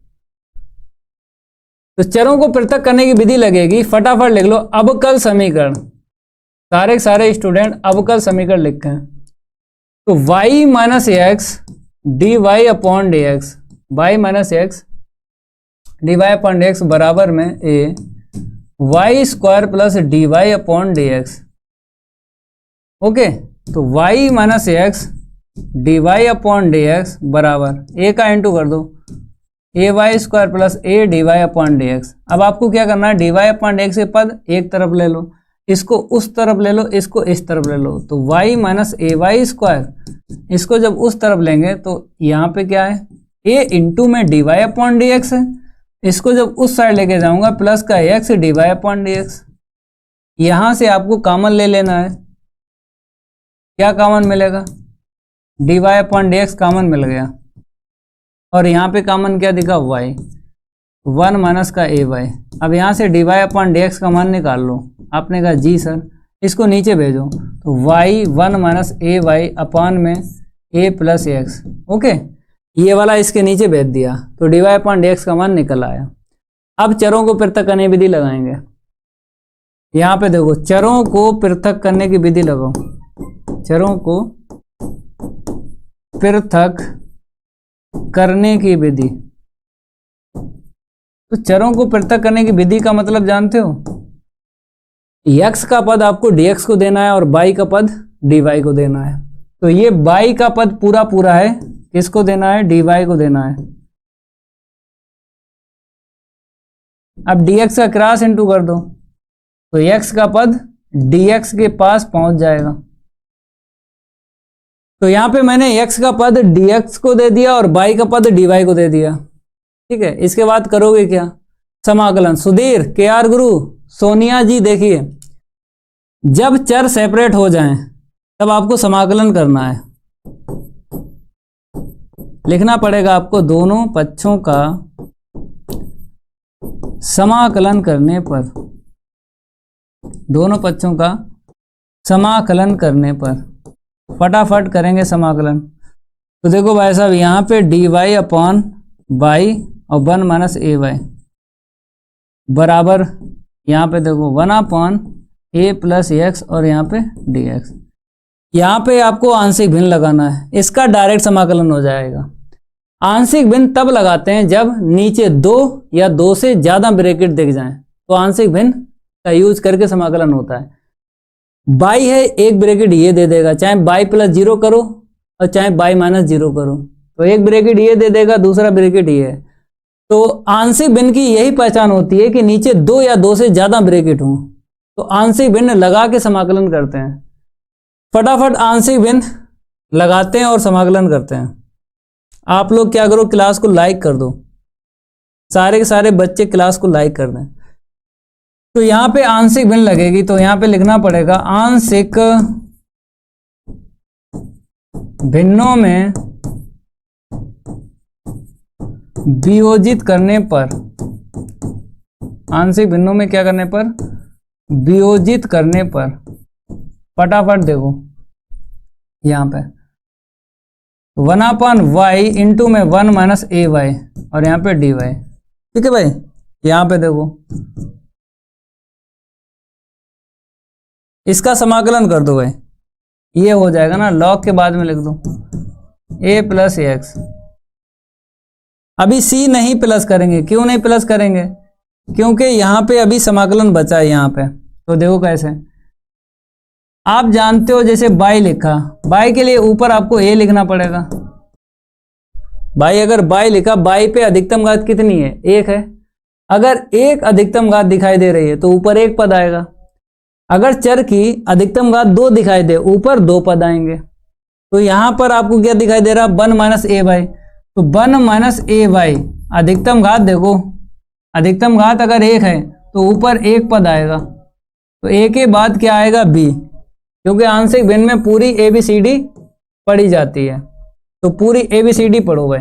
तो चरों को पृथक करने की विधि लगेगी, फटाफट लिख लो अवकल समीकरण। सारे के सारे स्टूडेंट अवकल समीकरण लिखे हैं। तो y minus X D Y upon D X, Y minus X D Y upon D X बराबर में A Y square plus D Y upon D X. Okay, तो y minus X D Y upon D X बराबर A का into कर दो A Y square plus A D Y upon D X. अब आपको क्या करना है, D Y upon D X के पद एक तरफ ले लो, इसको उस तरफ ले लो, इसको इस तरफ ले लो। तो y minus a Y square, इसको जब उस तरफ लेंगे तो यहाँ पे क्या है, a इंटू में d Y upon D x है, इसको जब उस साइड लेके जाऊंगा प्लस का x d Y upon D x. यहां से आपको कॉमन ले लेना है, क्या कॉमन मिलेगा, D Y upon D X common मिल गया, और यहाँ पे कॉमन क्या दिखा, y, 1 माइनस का ए वाई। अब यहाँ से d Y upon D x का मान निकाल लो। आपने कहा जी सर, इसको नीचे भेजो, तो y 1 minus a y upon में a प्लस एक्स। ओके, ये वाला इसके नीचे भेज दिया, तो d Y upon D x का मान निकल आया। अब चरों को पृथक करने की विधि लगाएंगे। यहाँ पे देखो, चरों को पृथक करने की विधि लगाओ, चरों को पृथक करने की विधि। तो चरों को पृथक करने की विधि का मतलब जानते हो, x का पद आपको dx को देना है और y का पद dy को देना है। तो ये y का पद पूरा पूरा है, किसको देना है, dy को देना है। अब dx का क्रॉस इंटू कर दो, तो x का पद dx के पास पहुंच जाएगा। तो यहां पे मैंने x का पद dx को दे दिया और y का पद dy को दे दिया। ठीक है, इसके बाद करोगे क्या, समाकलन। सुधीर, के आर गुरु, सोनिया जी, देखिए जब चर सेपरेट हो जाएं तब आपको समाकलन करना है। लिखना पड़ेगा आपको, दोनों पक्षों का समाकलन करने पर, दोनों पक्षों का समाकलन करने पर फटाफट करेंगे समाकलन। तो देखो भाई साहब, यहाँ पे डी वाई अपॉन वाई और 1 माइनस ए वाई बराबर, यहाँ पे देखो 1 अपॉन ए प्लस एक्स और यहाँ पे डी एक्स। यहाँ पे आपको आंशिक भिन्न लगाना है, इसका डायरेक्ट समाकलन हो जाएगा। आंशिक भिन्न तब लगाते हैं जब नीचे 2 या 2 से ज़्यादा ब्रैकेट दिख जाएं, तो आंशिक भिन्न का यूज करके समाकलन होता है। बाई है, एक ब्रैकेट ये दे देगा, चाहे बाई प्लस 0 करो और चाहे बाई माइनस 0 करो, तो एक ब्रैकेट ये दे देगा, दूसरा ब्रैकेट ये है। तो आंशिक भिन्न की यही पहचान होती है कि नीचे 2 या 2 से ज़्यादा ब्रैकेट हो, तो आंशिक भिन्न लगा के समाकलन करते हैं। फटाफट आंशिक भिन्न लगाते हैं और समाकलन करते हैं। आप लोग क्या करो, क्लास को लाइक कर दो, सारे के सारे बच्चे क्लास को लाइक कर दें। तो यहाँ पे आंशिक भिन्न लगेगी, तो यहाँ पे लिखना पड़ेगा आंशिक भिन्नों में वियोजित करने पर, आंशिक भिन्नों में क्या करने पर, वियोजित करने पर। फटाफट देखो यहाँ पे 1 अपॉन वाई इंटू में 1 माइनस ए वाई और यहाँ पे डी वाई। ठीक है भाई, यहाँ पे देखो इसका समाकलन कर दो भाई, ये हो जाएगा ना, लॉग के बाद में लिख दो a प्लस एक्स। अभी c नहीं प्लस करेंगे, क्यों नहीं प्लस करेंगे, क्योंकि यहाँ पे अभी समाकलन बचा है यहाँ पे। तो देखो कैसे, आप जानते हो जैसे बाई लिखा, बाई के लिए ऊपर आपको a लिखना पड़ेगा। बाई अगर बाई लिखा, बाई पे अधिकतम घात कितनी है, 1 है। अगर एक अधिकतम घात दिखाई दे रही है तो ऊपर एक पद आएगा। अगर चर की अधिकतम घात 2 दिखाई दे, ऊपर 2 पद आएंगे। तो यहां पर आपको क्या दिखाई दे रहा, 1 माइनस ए वाई। तो 1 माइनस ए वाई अधिकतम घात, देखो अधिकतम घात अगर 1 है तो ऊपर एक पद आएगा, तो ए के बाद क्या आएगा, बी, क्योंकि आंशिक भिन्न में पूरी ABCD पढ़ी जाती है। तो पूरी ABCD पढ़ो भाई।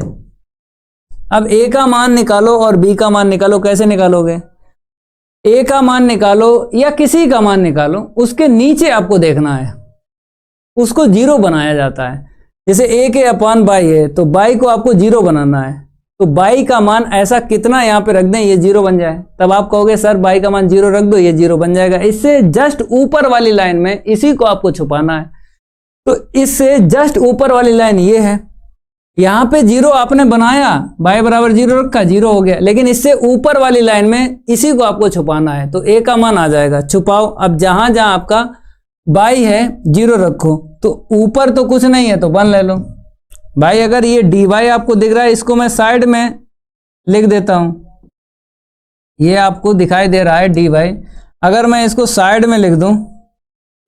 अब ए का मान निकालो और बी का मान निकालो। कैसे निकालोगे? ए का मान निकालो या किसी का मान निकालो, उसके नीचे आपको देखना है, उसको जीरो बनाया जाता है। जैसे ए के अपान बाई है तो बाई को आपको जीरो बनाना है, तो बाई का मान ऐसा कितना यहाँ पे रख दें ये जीरो बन जाए, तब आप कहोगे सर बाई का मान जीरो रख दो, ये जीरो बन जाएगा। इससे जस्ट ऊपर वाली लाइन में इसी को आपको छुपाना है। तो इससे जस्ट ऊपर वाली लाइन ये है, यहां पे जीरो आपने बनाया, बाई बराबर जीरो रखा, जीरो हो गया, लेकिन इससे ऊपर वाली लाइन में इसी को आपको छुपाना है, तो ए का मान आ जाएगा। छुपाओ। अब जहां जहां आपका बाई है जीरो रखो, तो ऊपर तो कुछ नहीं है तो 1 ले लो। भाई अगर ये डी वाई आपको दिख रहा है, इसको मैं साइड में लिख देता हूं, ये आपको दिखाई दे रहा है डी वाई। अगर मैं इसको साइड में लिख दूं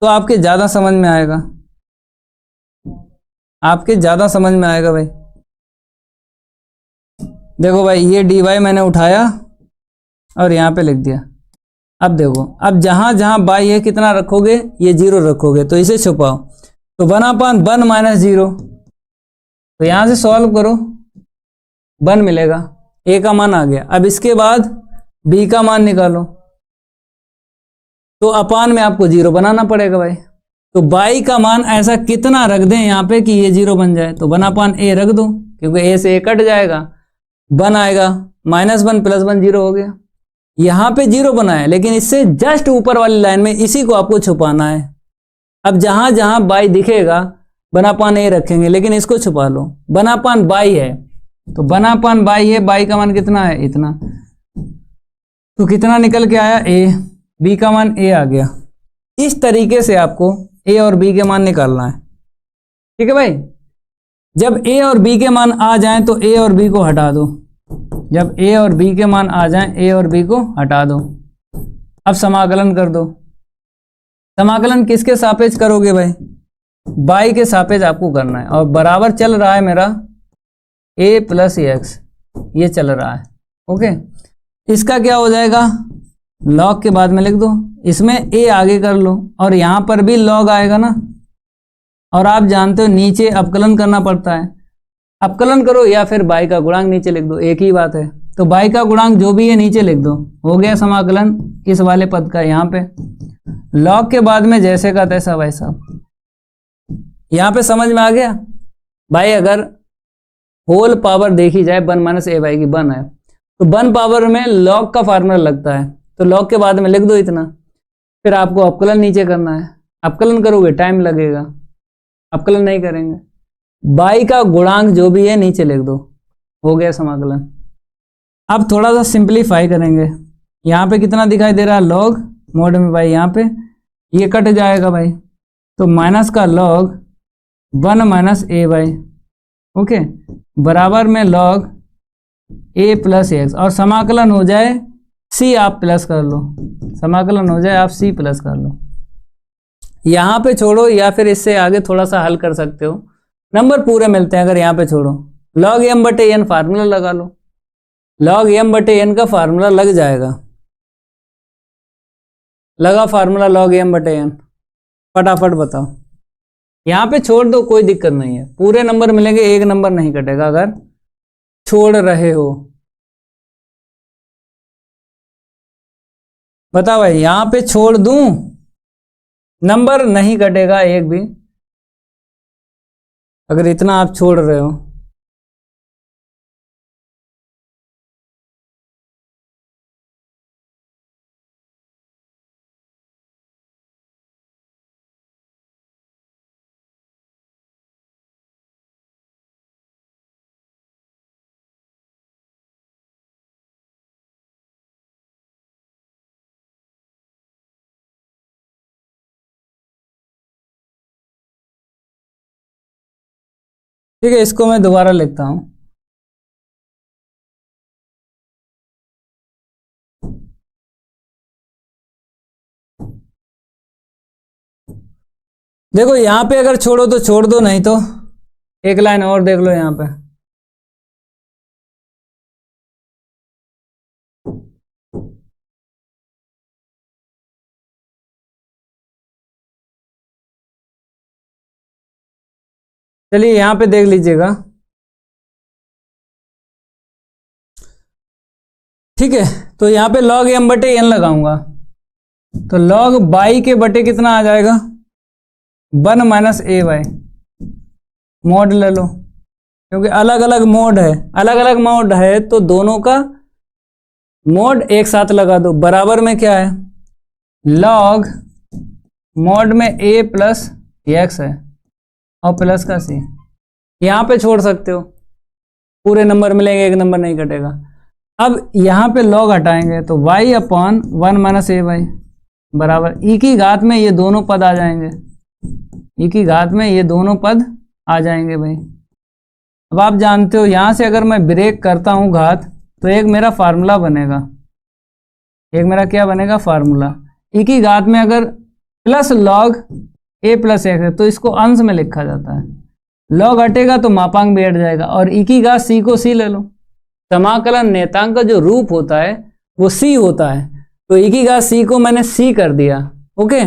तो आपके ज्यादा समझ में आएगा, आपके ज्यादा समझ में आएगा भाई। देखो भाई ये डी वाई मैंने उठाया और यहां पे लिख दिया। अब देखो, अब जहां जहां बाई है कितना रखोगे, ये जीरो रखोगे, तो इसे छुपाओ। तो 1/1 माइनस जीरो, तो यहां से सॉल्व करो, 1 मिलेगा, ए का मान आ गया। अब इसके बाद बी का मान निकालो, तो अपान में आपको जीरो बनाना पड़ेगा भाई। तो बाई का मान ऐसा कितना रख दें यहाँ पे कि ये जीरो बन जाए, तो 1/a रख दो, क्योंकि ए से ए कट जाएगा, 1 आएगा, -1 + 1 जीरो हो गया। यहां पे जीरो बना है, लेकिन इससे जस्ट ऊपर वाली लाइन में इसी को आपको छुपाना है। अब जहां जहां बाई दिखेगा 1/a रखेंगे, लेकिन इसको छुपा लो। 1/बाई है, तो 1/बाई है, बाई का मान कितना है, इतना, तो कितना निकल के आया, ए। बी का मान ए आ गया। इस तरीके से आपको ए और बी के मान निकालना है। ठीक है भाई। जब ए और बी के मान आ जाएं तो ए और बी को हटा दो। जब ए और बी के मान आ जाएं, ए और बी को हटा दो। अब समाकलन कर दो। समाकलन किसके सापेक्ष करोगे भाई? बाई के सापेक्ष आपको करना है, और बराबर चल रहा है मेरा a + x, ये चल रहा है। ओके, इसका क्या हो जाएगा, लॉग के बाद में लिख दो, इसमें a आगे कर लो, और यहां पर भी लॉग आएगा ना, और आप जानते हो नीचे अवकलन करना पड़ता है। अवकलन करो या फिर बाई का गुणांक नीचे लिख दो, एक ही बात है। तो बाई का गुणांक जो भी है नीचे लिख दो, हो गया समाकलन इस वाले पद का। यहाँ पे लॉग के बाद में जैसे का तैसा भाई साहब। यहाँ पे समझ में आ गया भाई? अगर होल पावर देखी जाए 1 - a/, की 1 है, तो 1 पावर में लॉग का फार्मूला लगता है, तो लॉग के बाद में लिख दो इतना। फिर आपको अवकलन नीचे करना है। अवकलन करोगे टाइम लगेगा, अवकलन नहीं करेंगे। बाई का गुणांक जो भी है नीचे लिख दो, हो गया समाकलन। अब थोड़ा सा सिंपलीफाई करेंगे। यहाँ पे कितना दिखाई दे रहा है, लॉग मोड में भाई, यहाँ पे ये कट जाएगा भाई, तो माइनस का लॉग 1 - a/, ओके, बराबर में लॉग a + x, और समाकलन हो जाए c, आप प्लस कर लो, समाकलन हो जाए आप c प्लस कर लो। यहाँ पे छोड़ो या फिर इससे आगे थोड़ा सा हल कर सकते हो, नंबर पूरे मिलते हैं। अगर यहाँ पे छोड़ो, log m/n फार्मूला लगा लो, log m/n का फार्मूला लग जाएगा। लगा फार्मूला log m/n, फटाफट बताओ। यहाँ पे छोड़ दो, कोई दिक्कत नहीं है, पूरे नंबर मिलेंगे, एक नंबर नहीं कटेगा अगर छोड़ रहे हो। बताओ भाई, यहाँ पे छोड़ दूं, नंबर नहीं कटेगा एक भी, अगर इतना आप छोड़ रहे हो। ठीक है, इसको मैं दोबारा लिखता हूं। देखो यहां पे अगर छोड़ो तो छोड़ दो, नहीं तो एक लाइन और देख लो यहां पे। चलिए यहां पे देख लीजिएगा, ठीक है, तो यहाँ पे log m बटे n लगाऊंगा, तो log बाई के बटे कितना आ जाएगा 1 माइनस ए वाई। मोड ले लो, क्योंकि अलग अलग मोड है, अलग अलग मोड है तो दोनों का मोड एक साथ लगा दो। बराबर में क्या है, log मोड में a प्लस एक्स है और प्लस का c। यहाँ पे छोड़ सकते हो, पूरे नंबर मिलेंगे, एक नंबर नहीं कटेगा। अब यहाँ पे log हटाएंगे तो y upon 1 minus a Y बराबर e की घात में ये दोनों पद आ जाएंगे, e की घात में ये दोनों पद आ जाएंगे भाई। अब आप जानते हो यहाँ से अगर मैं ब्रेक करता हूँ घात तो एक मेरा फार्मूला बनेगा, एक मेरा क्या बनेगा फार्मूला। e की घात में अगर plus log a plus x है तो इसको अंश में लिखा जाता है, log हटेगा तो मापांक भी हट जाएगा, और e की घात c को c ले लो। समाकलन नेतांक का जो रूप होता है वो c होता है, तो e की घात c को मैंने c कर दिया। ओके,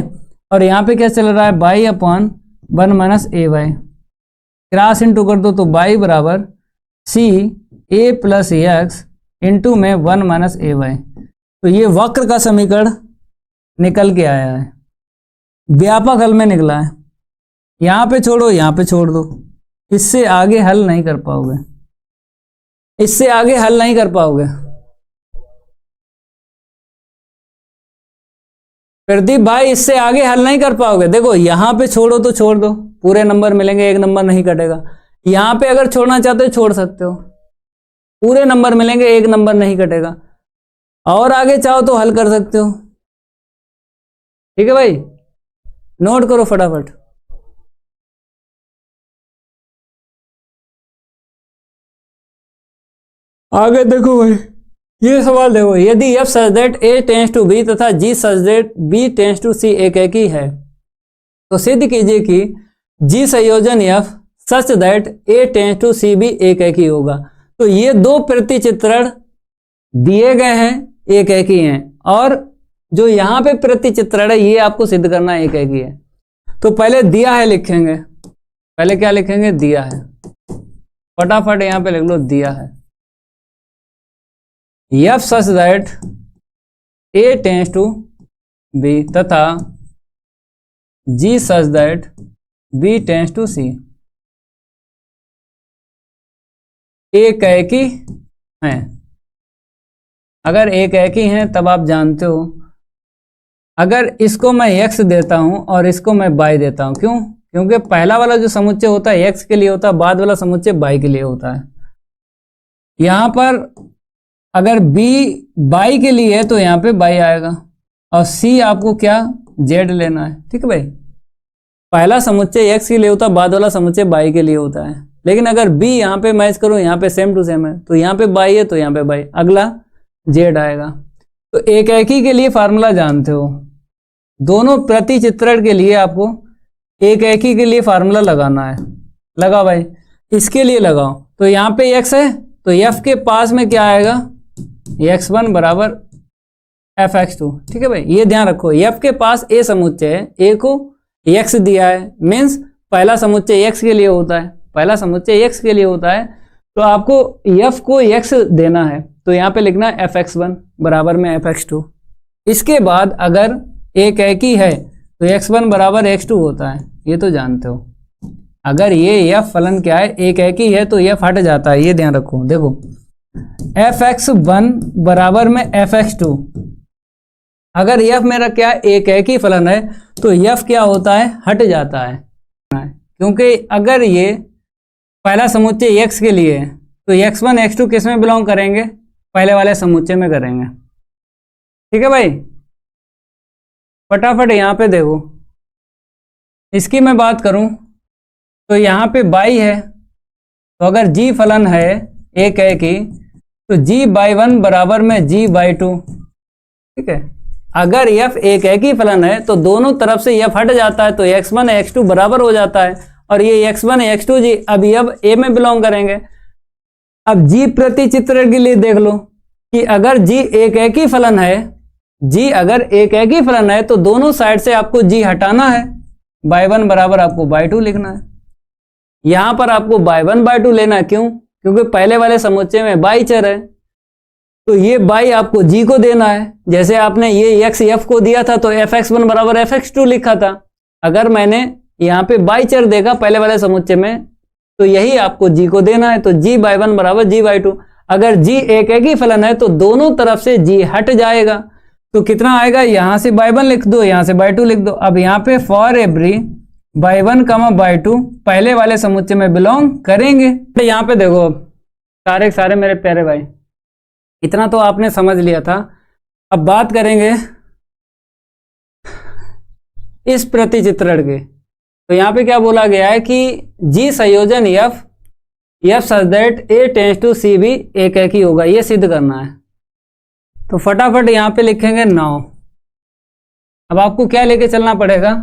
और यहाँ पे क्या चल रहा है y upon 1 minus a y, cross into कर दो तो बाई बराबर c a plus x into में 1 माइनस ए वाई। तो ये वक्र का समीकरण निकल के आया है, व्यापक हल में निकला है। यहाँ पे छोड़ो, यहाँ पे छोड़ दो, इससे आगे हल नहीं कर पाओगे, इससे आगे हल नहीं कर पाओगे। प्रदीप भाई इससे आगे हल नहीं कर पाओगे। देखो यहाँ पे छोड़ो तो छोड़ दो, पूरे नंबर मिलेंगे, एक नंबर नहीं कटेगा। यहाँ पे अगर छोड़ना चाहते हो छोड़ सकते हो, पूरे नंबर मिलेंगे, एक नंबर नहीं कटेगा। और आगे चाहो तो हल कर सकते हो। ठीक है भाई, नोट करो फटाफट। आगे देखो भाई, ये सवाल देखो, यदि f such that a tends to b तथा g such that b tends to c एक एक ही है तो सिद्ध कीजिए कि g संयोजन f such that a tends to c भी एक एक ही होगा। तो ये दो प्रतिचित्रण दिए गए हैं, एक एक ही हैं, और जो यहाँ पे प्रतिचित्रण है ये आपको सिद्ध करना एक एक ही है। तो पहले दिया है लिखेंगे, पहले क्या लिखेंगे दिया है, फटाफट यहाँ पे लिख लो दिया है। f such that a tends to b तथा g such that b tends to c एक एक ही हैं। अगर एक एक ही हैं तब आप जानते हो, अगर इसको मैं x देता हूं और इसको मैं y देता हूं, क्यों? क्योंकि पहला वाला जो समुच्चय होता है x के लिए होता है, बाद वाला समुच्चय y के लिए होता है। यहां पर अगर b y के लिए है तो यहाँ पे y आएगा, और c आपको क्या z लेना है। ठीक है भाई, पहला समुच्चय x के लिए होता है, बाद वाला समुच्चय y के लिए होता है। लेकिन अगर b यहाँ पे मैच करो, यहाँ पे सेम टू सेम है, तो यहाँ पे y है तो यहाँ पे y, अगला z आएगा। तो एक एक ही के लिए फार्मूला जानते हो, दोनों प्रतिचित्रण के लिए आपको एक एक ही के लिए फार्मूला लगाना है। लगा भाई, इसके लिए लगाओ। तो यहाँ पे x है तो f के पास में क्या आएगा, x1 बराबर fx2। ठीक है भाई, ये ध्यान रखो, f के पास a समुच्चय है, a को x दिया है, मीन्स पहला समुच्चय x के लिए होता है, पहला समुच्चय x के लिए होता है, तो आपको f को x देना है। तो यहाँ पे लिखना है fx1 बराबर में fx2। इसके बाद अगर एक एक ही है तो x1 बराबर x2 होता है, ये तो जानते हो। अगर ये f फलन क्या है, एक एक ही है तो f हट जाता है, ये ध्यान रखो। देखो fx1 बराबर में fx2, अगर f मेरा क्या है एक एक ही फलन है तो f क्या होता है, हट जाता है। क्योंकि अगर ये पहला समुच्चय x के लिए है तो x1 x2 किस में बिलोंग करेंगे, पहले वाले समुच्चय में करेंगे। ठीक है भाई, फटाफट यहाँ पे देखो, इसकी मैं बात करूं तो यहाँ पे y है, तो अगर g फलन है एक एक ही तो g/1 बराबर में g/2। ठीक है, अगर f एक एक ही फलन है तो दोनों तरफ से f हट जाता है, तो x1 x2 बराबर हो जाता है, और ये x1 x2 जी अभी अब a में बिलोंग करेंगे। अब g प्रतिचित्रण के लिए देख लो कि अगर g एक एक ही फलन है, g अगर एक एक ही फलन है तो दोनों साइड से आपको g हटाना है, y1 बराबर आपको y2 लिखना है। यहां पर आपको y1/2 लेना है, क्यों? क्योंकि पहले वाले समुच्चय में y चर है, तो ये y आपको g को देना है। जैसे आपने ये x f को दिया था तो fx1 बराबर fx2 लिखा था। अगर मैंने यहाँ पे y चर देखा पहले वाले समुच्चय में तो यही आपको g को देना है, तो g/1 बराबर g/2। अगर g एक ही फलन है तो दोनों तरफ से g हट जाएगा, तो कितना आएगा, यहां से y1 लिख दो, यहां से y2 लिख दो। अब यहाँ पे फॉर एवरी y1 y2 पहले वाले समुच्चय में बिलोंग करेंगे। तो यहाँ पे देखो सारे मेरे प्यारे भाई, इतना तो आपने समझ लिया था। अब बात करेंगे इस प्रतिचित्रण के। तो यहाँ पे क्या बोला गया है कि जी संयोजन F such that A tends to C भी एक ही होगा, ये सिद्ध करना है। तो फटाफट यहाँ पे लिखेंगे 9। अब आपको क्या लेके चलना पड़ेगा,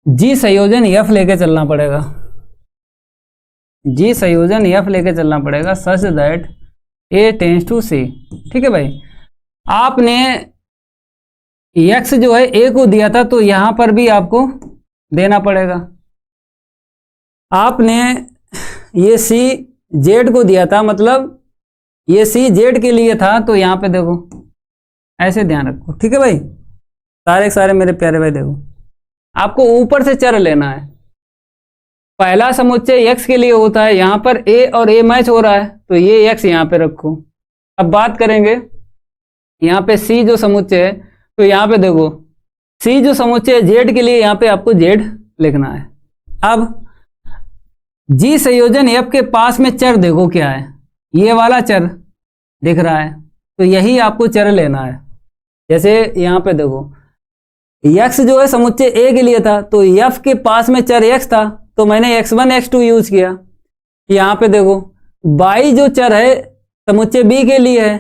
जी संयोजन एफ लेके चलना पड़ेगा, जी संयोजन एफ लेके चलना पड़ेगा such that A tends to C. ठीक है भाई, आपने x जो है a को दिया था तो यहां पर भी आपको देना पड़ेगा। आपने ये c z को दिया था, मतलब ये c z के लिए था, तो यहां पे देखो ऐसे ध्यान रखो। ठीक है भाई, सारे मेरे प्यारे भाई देखो, आपको ऊपर से चर लेना है। पहला समुच्चय x के लिए होता है, यहां पर a और a मैच हो रहा है तो ये x यहां पे रखो। अब बात करेंगे यहां पे c जो समुच्चय है, तो यहां पे देखो c जो समुच्चय z के लिए यहां पे आपको z लिखना है। अब g संयोजन f के पास में चर देखो क्या है, ये वाला चर दिख रहा है, तो यही आपको चर लेना है। जैसे यहां पे देखो x जो है समुच्चय a के लिए था तो f के पास में चर x था, तो मैंने x1 x2 यूज किया। यहां पे देखो y जो चर है समुच्चय b के लिए है,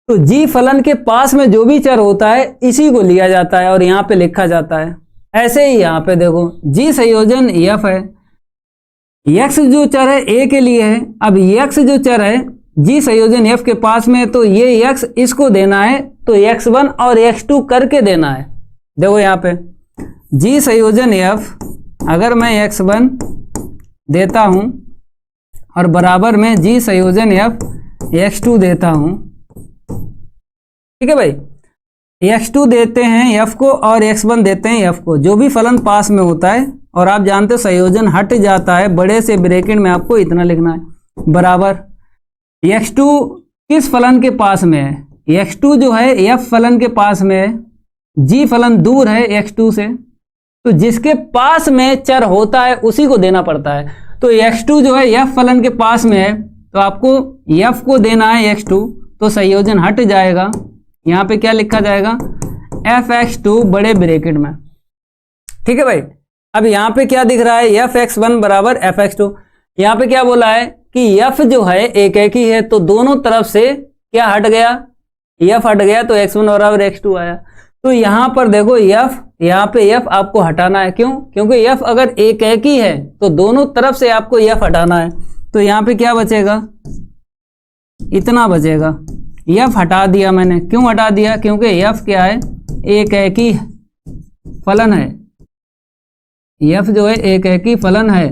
तो g फलन के पास में जो भी चर होता है इसी को लिया जाता है और यहां पे लिखा जाता है। ऐसे ही यहां पे देखो g संयोजन f है, x जो चर है a के लिए है। अब x जो चर है g संयोजन f के पास में, तो ये x इसको देना है, तो x1 और x2 करके देना है। देखो यहाँ पे g संयोजन f अगर मैं x1 देता हूं और बराबर में g संयोजन f x2 देता हूं, ठीक है भाई, x2 देते हैं f को और x1 देते हैं f को, जो भी फलन पास में होता है और आप जानते हो संयोजन हट जाता है, बड़े से ब्रैकेट में आपको इतना लिखना है बराबर x2 किस फलन के पास में है, x2 जो है f फलन के पास में है, g फलन दूर है x2 से, तो जिसके पास में चर होता है उसी को देना पड़ता है। तो x2 जो है f फलन के पास में है तो आपको f को देना है x2, तो संयोजन हट जाएगा। यहाँ पे क्या लिखा जाएगा, fx2 बड़े ब्रैकेट में। ठीक है भाई, अब यहाँ पे क्या दिख रहा है, fx1 बराबर fx2। यहाँ पे क्या बोला है कि f जो है एक ही है, तो दोनों तरफ से क्या हट गया, f हट गया, तो x1 बराबर x2 आया। तो यहाँ पर देखो यहाँ पे f आपको हटाना है, क्यों, क्योंकि f अगर एक ही है तो दोनों तरफ से आपको f हटाना है। तो यहाँ पे क्या बचेगा, इतना बचेगा, f हटा दिया मैंने। क्यों हटा दिया, क्योंकि f क्या है, एक ही फलन है, f जो है एक ही फलन है।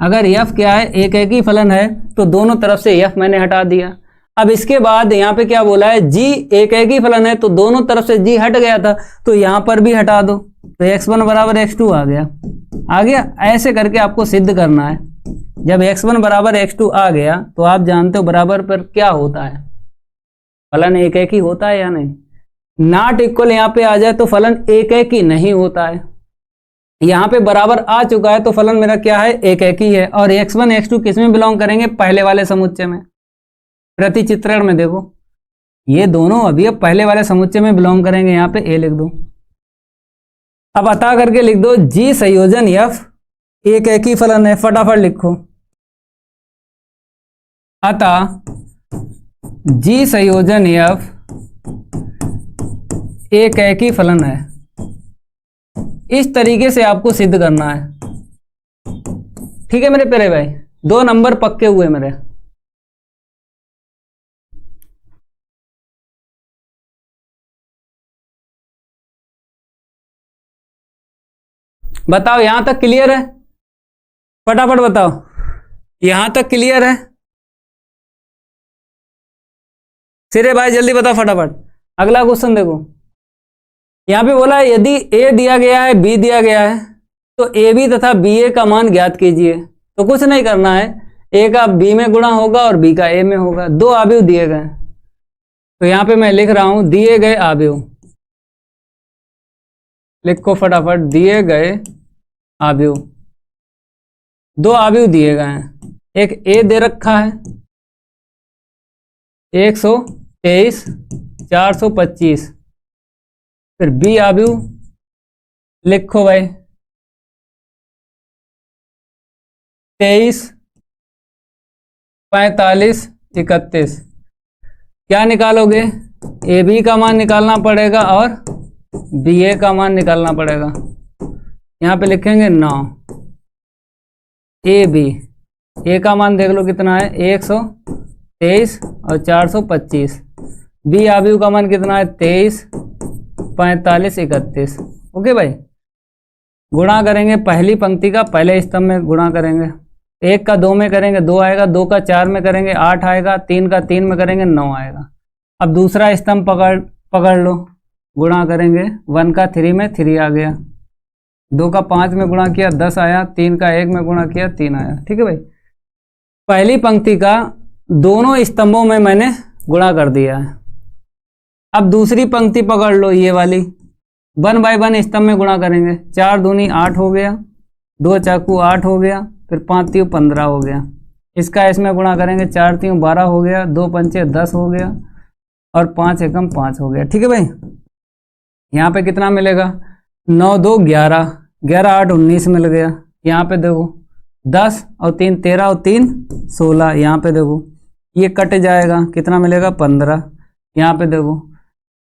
अगर f क्या है, एक ही फलन है, तो दोनों तरफ से f मैंने हटा दिया। अब इसके बाद यहाँ पे क्या बोला है, g एक ही फलन है, तो दोनों तरफ से g हट गया था, तो यहाँ पर भी हटा दो, तो x1 बराबर x2 आ गया। ऐसे करके आपको सिद्ध करना है। जब x1 बराबर x2 आ गया तो आप जानते हो बराबर पर क्या होता है, फलन एक ही होता है या नहीं। नॉट इक्वल यहाँ पे आ जाए तो फलन एक ही नहीं होता है। यहाँ पे बराबर आ चुका है तो फलन मेरा क्या है, एक ही है। और x1 x2 किस में बिलोंग करेंगे, पहले वाले समुच्चय में। प्रतिचित्रण में देखो ये दोनों अभी अब पहले वाले समुच्चय में बिलोंग करेंगे। यहाँ पे a लिख दो। अब अतः करके लिख दो g संयोजन f एक ही फलन है, फटाफट लिखो। अतः g संयोजन f एक ही फलन है। इस तरीके से आपको सिद्ध करना है। ठीक है मेरे प्यारे भाई, 2 नंबर पक्के हुए मेरे। बताओ यहां तक क्लियर है, फटाफट बताओ, यहां तक क्लियर है। सिरे भाई जल्दी बताओ फटाफट। अगला क्वेश्चन देखो, यहाँ पे बोला है यदि ए दिया गया है, बी दिया गया है, तो ए बी तथा बी ए का मान ज्ञात कीजिए। तो कुछ नहीं करना है, ए का बी में गुणा होगा और बी का ए में होगा। दो अवयव दिए गए, तो यहाँ पे मैं लिख रहा हूं दिए गए अवयव, लिखो फटाफट, दिए गए अवयव। दो अवयव दिए गए हैं, एक ए दे रखा है 123 425, फिर बी अवयव लिखो भाई 23 45 31। क्या निकालोगे? ए बी का मान निकालना पड़ेगा और बी ए का मान निकालना पड़ेगा। यहाँ पे लिखेंगे 9। ए बी, ए का मान देख लो कितना है 123 और 425। बी अवयव का मान कितना है 23 45 31। ओके भाई, गुणा करेंगे पहली पंक्ति का पहले स्तंभ में गुणा करेंगे। 1 का 2 में करेंगे 2 आएगा, 2 का 4 में करेंगे 8 आएगा, 3 का 3 में करेंगे 9 आएगा। अब दूसरा स्तंभ पकड़ लो, गुणा करेंगे 1 का 3 में 3 आ गया, 2 का 5 में गुणा किया 10 आया, 3 का 1 में गुणा किया 3 आया। ठीक है भाई, पहली पंक्ति का दोनों स्तंभों में मैंने गुणा कर दिया है। अब दूसरी पंक्ति पकड़ लो, ये वाली 1 बाय 1 स्तंभ में गुणा करेंगे। 4 दूनी 8 हो गया, 2 चाकू 8 हो गया, फिर 5 3 15 हो गया। इसका इसमें गुणा करेंगे, 4 3 12 हो गया, 2 पंचे 10 हो गया और 5 एकम 5 हो गया। ठीक है भाई, यहाँ पे कितना मिलेगा 9 2 11, 11 8 19 मिल गया। यहाँ पे देखो 10 और 3 13 और 3 16। यहाँ पे देखो ये कट जाएगा, कितना मिलेगा 15। यहाँ पे देखो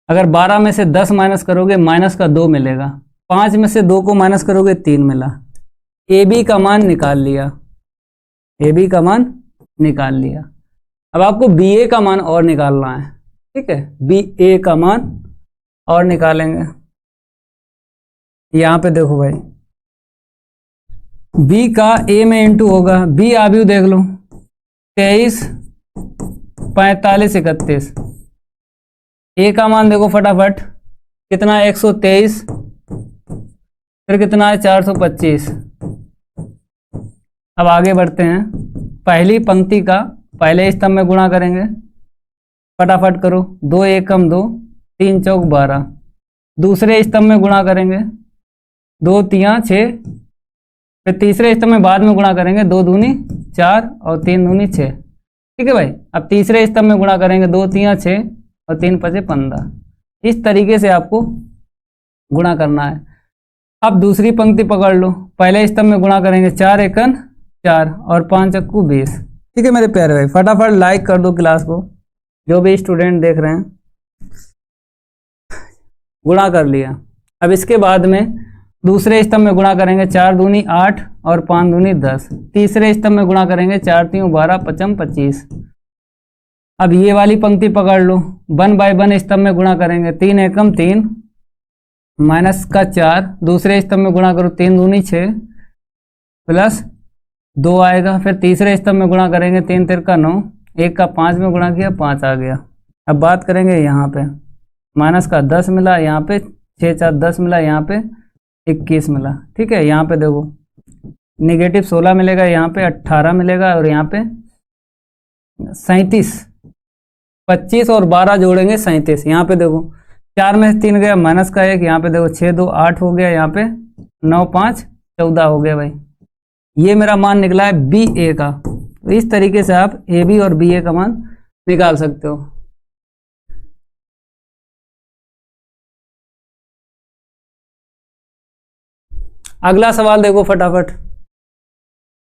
अगर 12 में से 10 माइनस करोगे माइनस का 2 मिलेगा, 5 में से 2 को माइनस करोगे 3 मिला। ए बी का मान निकाल लिया, ए बी का मान निकाल लिया। अब आपको बी ए का मान और निकालना है। ठीक है, बी ए का मान और निकालेंगे। यहाँ पे देखो भाई, बी का ए में इंटू होगा, बी अवयव देख लो 23 45 31। ए का मान देखो फटाफट कितना है 123, फिर कितना है 425। अब आगे बढ़ते हैं, पहली पंक्ति का पहले स्तंभ में गुणा करेंगे। फटाफट करो, 2 एकम 2, 3 चौक 12। दूसरे स्तंभ में गुणा करेंगे, 2 3 6, फिर तीसरे स्तंभ में बाद में गुणा करेंगे, 2 दूनी 4 और 3 दूनी 6। ठीक है भाई, अब तीसरे स्तंभ में गुणा करेंगे, 2 3 6 और 3 5 15। इस तरीके से आपको गुणा करना है। अब दूसरी पंक्ति पकड़ लो, पहले स्तंभ में गुणा करेंगे, 4 एकन 4 और 5 चक्कू 20। ठीक है मेरे प्यारे भाई, फटाफट लाइक कर दो क्लास को, जो भी स्टूडेंट देख रहे हैं। गुणा कर लिया। अब इसके बाद में दूसरे स्तंभ में गुणा करेंगे, 4 दूनी 8 और 5 दूनी 10। तीसरे स्तंभ में गुणा करेंगे, 4 3 12 5 25। अब ये वाली पंक्ति पकड़ लो, 1 बाय 1 स्तंभ में गुणा करेंगे, 3 एकम 3 माइनस का 4। दूसरे स्तंभ में गुणा करो, 3 दूनी 6 प्लस 2 आएगा। फिर तीसरे स्तंभ में गुणा करेंगे, 3 3 का 9, 1 का 5 में गुणा किया 5 आ गया। अब बात करेंगे यहाँ पे, माइनस का 10 मिला, यहाँ पे 6 4 10 मिला, यहाँ पे 21 मिला। ठीक है, यहाँ पे देखो नेगेटिव 16 मिलेगा, यहाँ पे 18 मिलेगा और यहाँ पे 37। 25 और 12 जोड़ेंगे 37। यहाँ पे देखो 4 में से 3 गया, माइनस का 1। यहाँ पे देखो 6 2 8 हो गया, यहाँ पे 9 5 14 हो गया भाई। ये मेरा मान निकला है बी ए का। तो इस तरीके से आप ए बी और बी ए का मान निकाल सकते हो। अगला सवाल देखो फटाफट,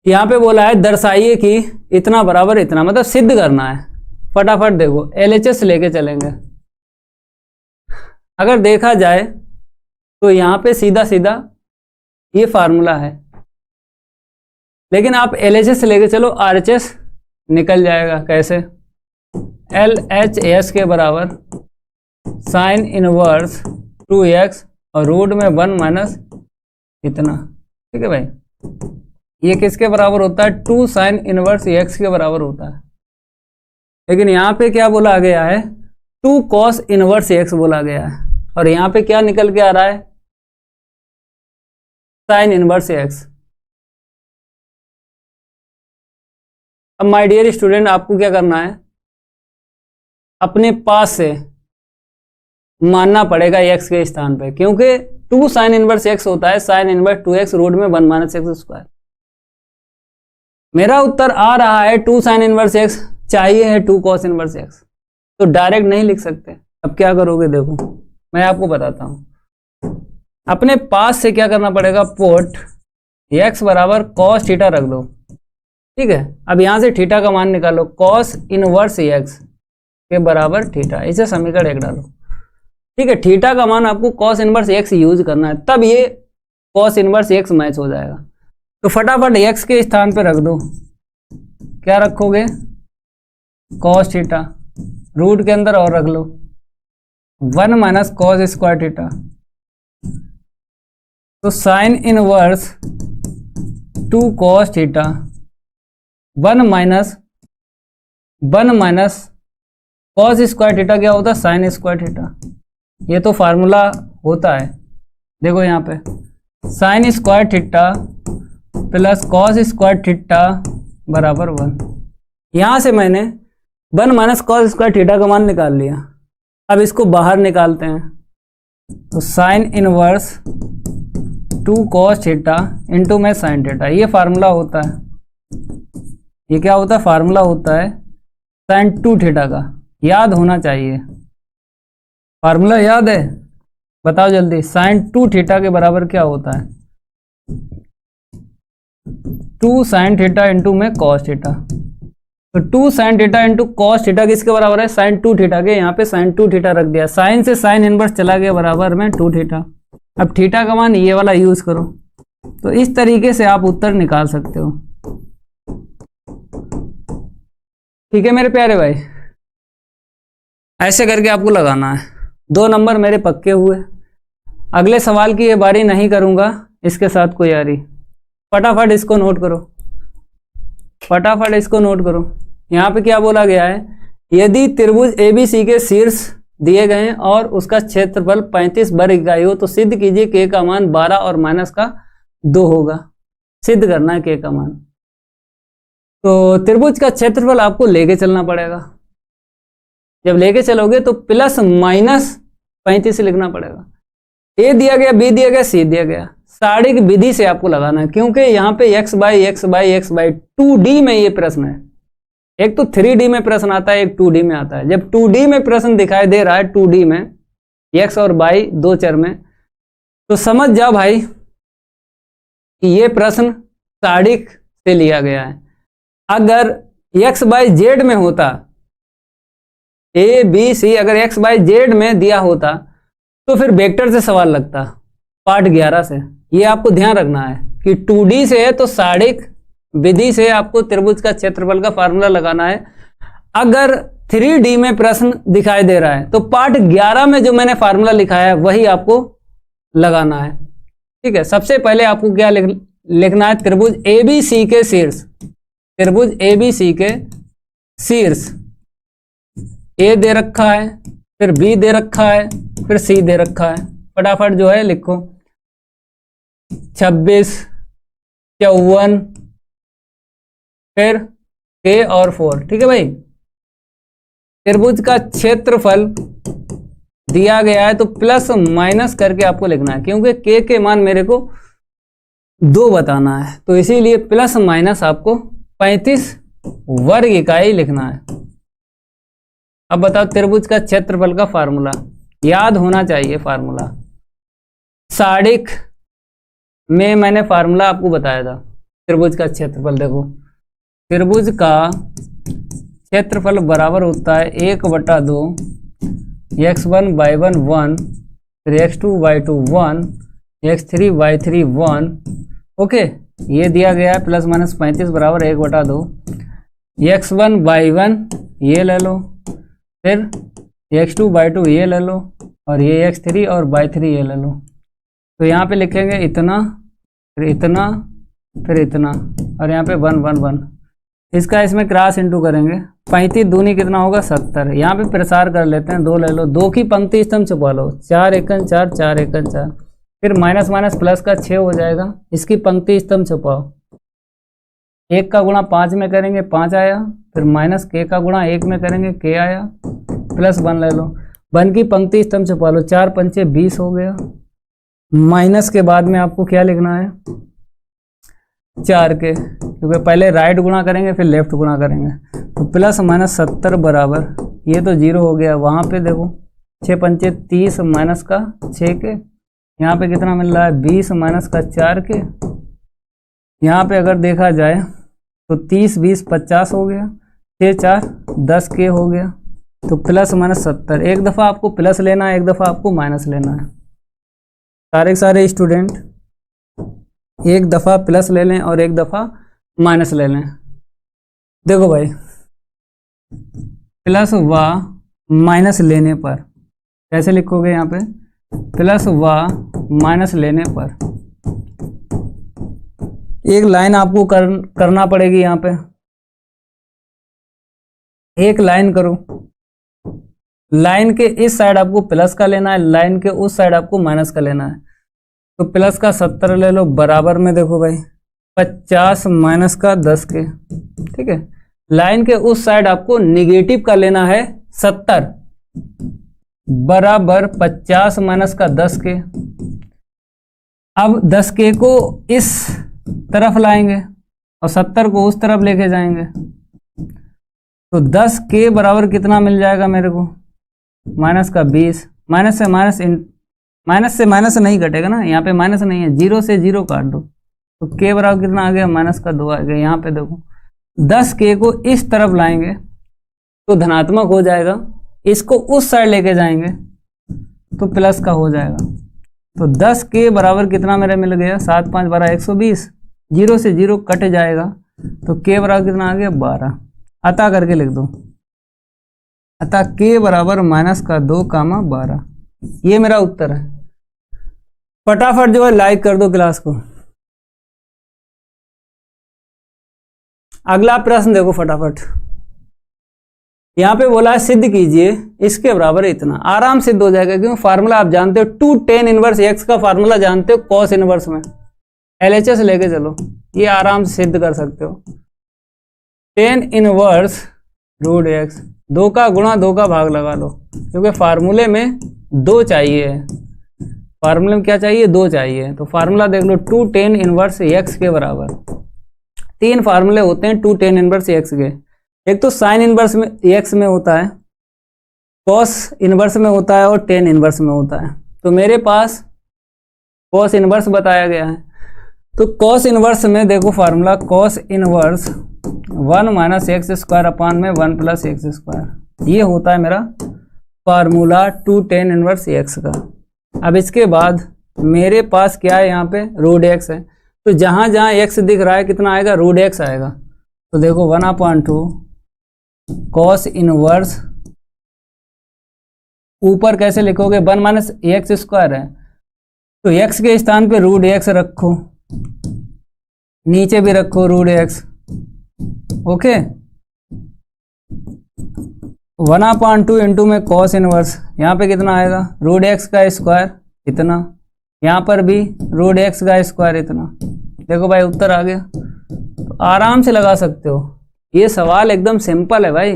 यहाँ पे बोला है दर्शाइए कि इतना बराबर इतना, मतलब सिद्ध करना है। फटाफट देखो, LHS लेके चलेंगे। अगर देखा जाए तो यहाँ पे सीधा सीधा ये फार्मूला है, लेकिन आप LHS लेके चलो, RHS निकल जाएगा। कैसे? LHS के बराबर साइन इनवर्स 2x और रूट में 1 माइनस इतना। ठीक है भाई, ये किसके बराबर होता है? 2 साइन इनवर्स x के बराबर होता है। लेकिन यहाँ पे क्या बोला गया है? 2 cos इनवर्स एक्स बोला गया है, और यहाँ पे क्या निकल के आ रहा है, साइन इनवर्स एक्स। अब माय डियर स्टूडेंट, आपको क्या करना है, अपने पास से मानना पड़ेगा एक्स के स्थान पे, क्योंकि 2 साइन इनवर्स एक्स होता है साइन इनवर्स 2x रूट में 1 माइनस एक्स स्क्वायर। मेरा उत्तर आ रहा है 2 साइन इनवर्स एक्स, चाहिए है 2 cos इनवर्स एक्स, तो डायरेक्ट नहीं लिख सकते। अब क्या करोगे, देखो मैं आपको बताता हूं। अपने पास से क्या करना पड़ेगा, पुट x बराबर cos थीटा रख दो, ठीक है। अब यहां से थीटा का मान निकालो, cos इनवर्स x के बराबर थीटा, इसे समीकरण 1 डालो, ठीक है। थीटा का मान आपको cos इनवर्स x यूज करना है, तब ये cos इनवर्स x मैच हो जाएगा। तो फटाफट x के स्थान पे रख दो, क्या रखोगे, cos थीटा, रूट के अंदर और रख लो 1 माइनस cos स्क्वायर थीटा। तो sine inverse 2 cos theta 1 minus cos square theta क्या होता है, साइन स्क्वायर थीटा। ये तो फार्मूला होता है, देखो यहाँ पे sine square theta plus cos square theta बराबर 1। यहाँ से मैंने 1 माइनस कॉस स्क्वायर थीटा का मान निकाल लिया। अब इसको बाहर निकालते हैं, तो sine inverse 2 cos theta into में साइन थीटा, ये फार्मूला होता है, ये क्या होता है, फार्मूला होता है साइन 2 थीटा का, याद होना चाहिए। फार्मूला याद है, बताओ जल्दी, साइन 2 थीटा के बराबर क्या होता है, 2 साइन थीटा इंटू में कॉस थीटा। तो 2 sine theta into cos theta किसके बराबर है, साइन 2 थीटा के। यहाँ पे साइन 2 थीटा रख दिया, साइन से साइन इनवर्स चला गया बराबर में 2 थीटा। अब थीटा का मान ये वाला यूज करो, तो इस तरीके से आप उत्तर निकाल सकते हो। ठीक है मेरे प्यारे भाई, ऐसे करके आपको लगाना है। 2 नंबर मेरे पक्के हुए। अगले सवाल की ये बारी नहीं करूंगा, इसके साथ कोई यारी। फटाफट इसको नोट करो, फटाफट इसको नोट करो। यहाँ पे क्या बोला गया है, यदि त्रिभुज ABC के शीर्ष दिए गए हैं और उसका क्षेत्रफल 35 वर्ग इकाई हो, तो सिद्ध कीजिए k का मान 12 और माइनस का 2 होगा। सिद्ध करना है k का मान। तो त्रिभुज का क्षेत्रफल आपको लेके चलना पड़ेगा। जब लेके चलोगे तो प्लस माइनस 35 लिखना पड़ेगा। ए दिया गया, बी दिया गया, सी दिया गया। सारणिक विधि से आपको लगाना है, क्योंकि यहाँ पे x बाई 2D में ये प्रश्न है। एक तो 3D में प्रश्न आता है, एक 2D में आता है। जब 2D में प्रश्न दिखाई दे रहा है, 2D में x और y 2 चर में, तो समझ जाओ भाई कि ये प्रश्न सारणिक से लिया गया है। अगर x बाई जेड में होता, ए बी सी अगर x बाई जेड में दिया होता, तो फिर वेक्टर से सवाल लगता, पार्ट 11 से। ये आपको ध्यान रखना है कि 2D से है तो सारणिक विधि से आपको त्रिभुज का क्षेत्रफल का फार्मूला लगाना है। अगर 3D में प्रश्न दिखाई दे रहा है, तो पार्ट 11 में जो मैंने फार्मूला लिखा है वही आपको लगाना है। ठीक है, सबसे पहले आपको क्या लिखना है, त्रिभुज ABC के शीर्ष, त्रिभुज ABC के शीर्ष A दे रखा है, फिर B दे रखा है, फिर C दे रखा है। फटाफट जो है लिखो, 26, 54, फिर K और 4। ठीक है भाई, त्रिभुज का क्षेत्रफल दिया गया है तो प्लस माइनस करके आपको लिखना है, क्योंकि K के मान मेरे को 2 बताना है, तो इसीलिए प्लस माइनस आपको 35 वर्ग इकाई लिखना है। अब बताओ त्रिभुज का क्षेत्रफल का फार्मूला याद होना चाहिए। फार्मूला सारणिक में मैंने फार्मूला आपको बताया था त्रिभुज का क्षेत्रफल। देखो, त्रिभुज का क्षेत्रफल बराबर होता है 1/2 x1 y1 1, फिर x2 y2 1, x3 y3 1। Okay, ये दिया गया है प्लस माइनस 35 बराबर 1/2 x1 y1 ये ले लो, फिर x2 y2 ये ले लो, और ये x3 और y3 ये ले लो। तो यहाँ पे लिखेंगे इतना, फिर इतना, फिर इतना, और यहाँ पे 1 1 1। इसका इसमें क्रॉस इंटू करेंगे 35 दूनी कितना होगा 70। यहाँ पे प्रसार कर लेते हैं, 2 ले लो, 2 की पंक्ति स्तंभ छुपा लो, 4 एकन 4, 4 एकन 4, फिर माइनस माइनस प्लस का 6 हो जाएगा, इसकी पंक्ति स्तंभ छुपाओ। 1 का गुणा 5 में करेंगे 5 आया, फिर माइनस k का गुणा 1 में करेंगे k आया, प्लस 1 ले लो, 1 की पंक्ति स्तंभ छुपा लो, 4 पंचे 20 हो गया, माइनस के बाद में आपको क्या लिखना है 4 के, क्योंकि पहले राइट गुणा करेंगे फिर लेफ्ट गुणा करेंगे, तो प्लस माइनस 70 बराबर, ये तो 0 हो गया, वहाँ पे देखो 6 पंचे 30 माइनस का 6 के, यहाँ पे कितना मिल रहा है 20 माइनस का 4 के, यहाँ पे अगर देखा जाए तो 30 20 50 हो गया, 6 4 10 के हो गया, तो प्लस माइनस 70। एक दफ़ा आपको प्लस लेना है, एक दफ़ा आपको माइनस लेना है। सारे स्टूडेंट एक दफ़ा प्लस ले लें और एक दफ़ा माइनस ले लें। देखो भाई, प्लस व माइनस लेने पर कैसे लिखोगे, यहाँ पे प्लस व माइनस लेने पर एक लाइन आपको करना पड़ेगी। यहाँ पे एक लाइन करो, लाइन के इस साइड आपको प्लस का लेना है, लाइन के उस साइड आपको माइनस का लेना है। तो प्लस का 70 ले लो, बराबर में देखो भाई 50 माइनस का 10 के, ठीक है। लाइन के उस साइड आपको निगेटिव का लेना है 70, बराबर 50 माइनस का 10 के। अब 10 के को इस तरफ लाएंगे और 70 को उस तरफ लेके जाएंगे, तो 10 के बराबर कितना मिल जाएगा मेरे को, माइनस का 20, माइनस से माइनस नहीं कटेगा ना, यहाँ पे माइनस नहीं है, 0 से 0 काट दो, तो के बराबर कितना आ गया, माइनस का 2 आ गया। यहाँ पे देखो 10 के को इस तरफ लाएंगे तो धनात्मक हो जाएगा, इसको उस साइड लेके जाएंगे तो प्लस का हो जाएगा। तो 10 के बराबर कितना मेरा मिल गया, 7 5 12 120, 0 से 0 कट जाएगा, तो के बराबर कितना आ गया 12। अतः करके लिख दो, अतः के बराबर माइनस का 2 कामा 12, ये मेरा उत्तर है। फटाफट जो है लाइक कर दो क्लास को। अगला प्रश्न देखो फटाफट, यहां पे बोला है सिद्ध कीजिए इसके बराबर इतना। आराम सिद्ध हो जाएगा, क्योंकि फार्मूला आप जानते हो, 2 tan इनवर्स x का फार्मूला जानते हो, cos इनवर्स में LHS लेके चलो, ये आराम से सिद्ध कर सकते हो। tan इनवर्स रूट x, 2 का गुणा 2 का भाग लगा लो, क्योंकि फार्मूले में 2 चाहिए, फार्मूले में क्या चाहिए 2 चाहिए। तो फार्मूला देख लो, 2 tan इनवर्स x के बराबर, 3 फार्मूले होते हैं 2 tan इनवर्स x के। एक तो साइन इनवर्स में x में होता है, कॉस इनवर्स में होता है और tan इनवर्स में होता है। तो मेरे पास कॉस इनवर्स बताया गया है, तो कॉस इनवर्स में देखो formula, cos inverse 1 minus x square upon में 1 प्लस एक्स स्क्वायर, ये होता है मेरा फार्मूला 2 tan इनवर्स x का। अब इसके बाद मेरे पास क्या है, यहाँ पे रूट x है, तो जहां जहां x दिख रहा है कितना आएगा, रूट x आएगा। तो देखो 1/2 कॉस इनवर्स, ऊपर कैसे लिखोगे 1 माइनस एक्स स्क्वायर है, तो x के स्थान पे रूट x रखो, नीचे भी रखो रूट x, ओके। 1/2 इंटू में कॉस इनवर्स, यहाँ पे कितना आएगा रूट x का स्क्वायर इतना, यहाँ पर भी रूट x का स्क्वायर इतना। देखो भाई उत्तर आ गया, तो आराम से लगा सकते हो। ये सवाल एकदम सिंपल है भाई,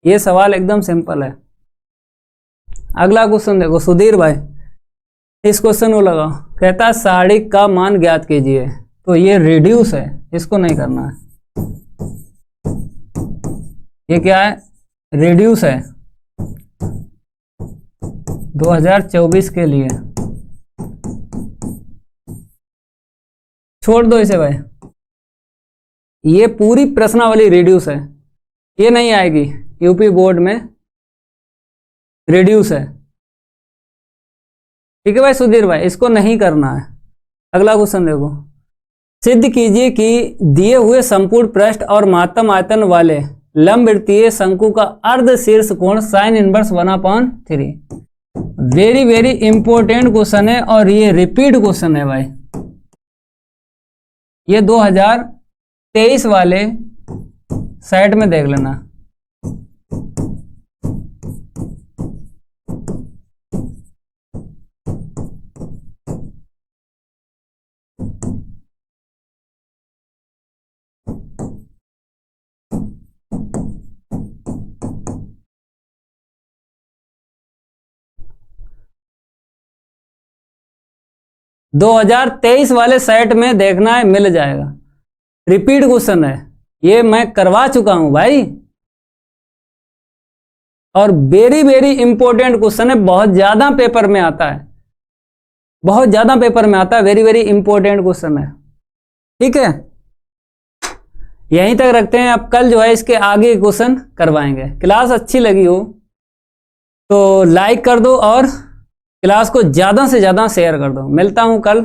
ये सवाल एकदम सिंपल है। अगला क्वेश्चन देखो सुधीर भाई, इस क्वेश्चन को लगाओ, कहता है साड़ी का मान ज्ञात कीजिए, तो ये रिड्यूस है, इसको नहीं करना है। ये क्या है, रिड्यूस है 2024 के लिए, छोड़ दो इसे भाई। ये पूरी प्रश्नावली रिड्यूस है, ये नहीं आएगी यूपी बोर्ड में, रिड्यूस है, ठीक है भाई सुधीर भाई, इसको नहीं करना है। अगला क्वेश्चन देखो, सिद्ध कीजिए कि दिए हुए संपूर्ण पृष्ठ और महत्तम आयतन वाले लंबवृत्तीय शंकु का अर्ध शीर्ष कोण sine inverse 1/3। Very very important question है और ये रिपीट क्वेश्चन है भाई। ये 2023 वाले सेट में देख लेना। दो 2023 वाले सेट में देखना है, मिल जाएगा। रिपीट क्वेश्चन है, ये मैं करवा चुका हूं भाई, और वेरी वेरी इंपॉर्टेंट क्वेश्चन है, बहुत ज्यादा पेपर में आता है, बहुत ज्यादा पेपर में आता है, वेरी वेरी इंपॉर्टेंट क्वेश्चन है। ठीक है, यहीं तक रखते हैं। अब कल जो है इसके आगे क्वेश्चन करवाएंगे। क्लास अच्छी लगी हो तो लाइक कर दो और क्लास को ज़्यादा से ज़्यादा शेयर कर दो। मिलता हूँ कल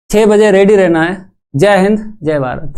6 बजे, रेडी रहना है। जय हिंद, जय भारत।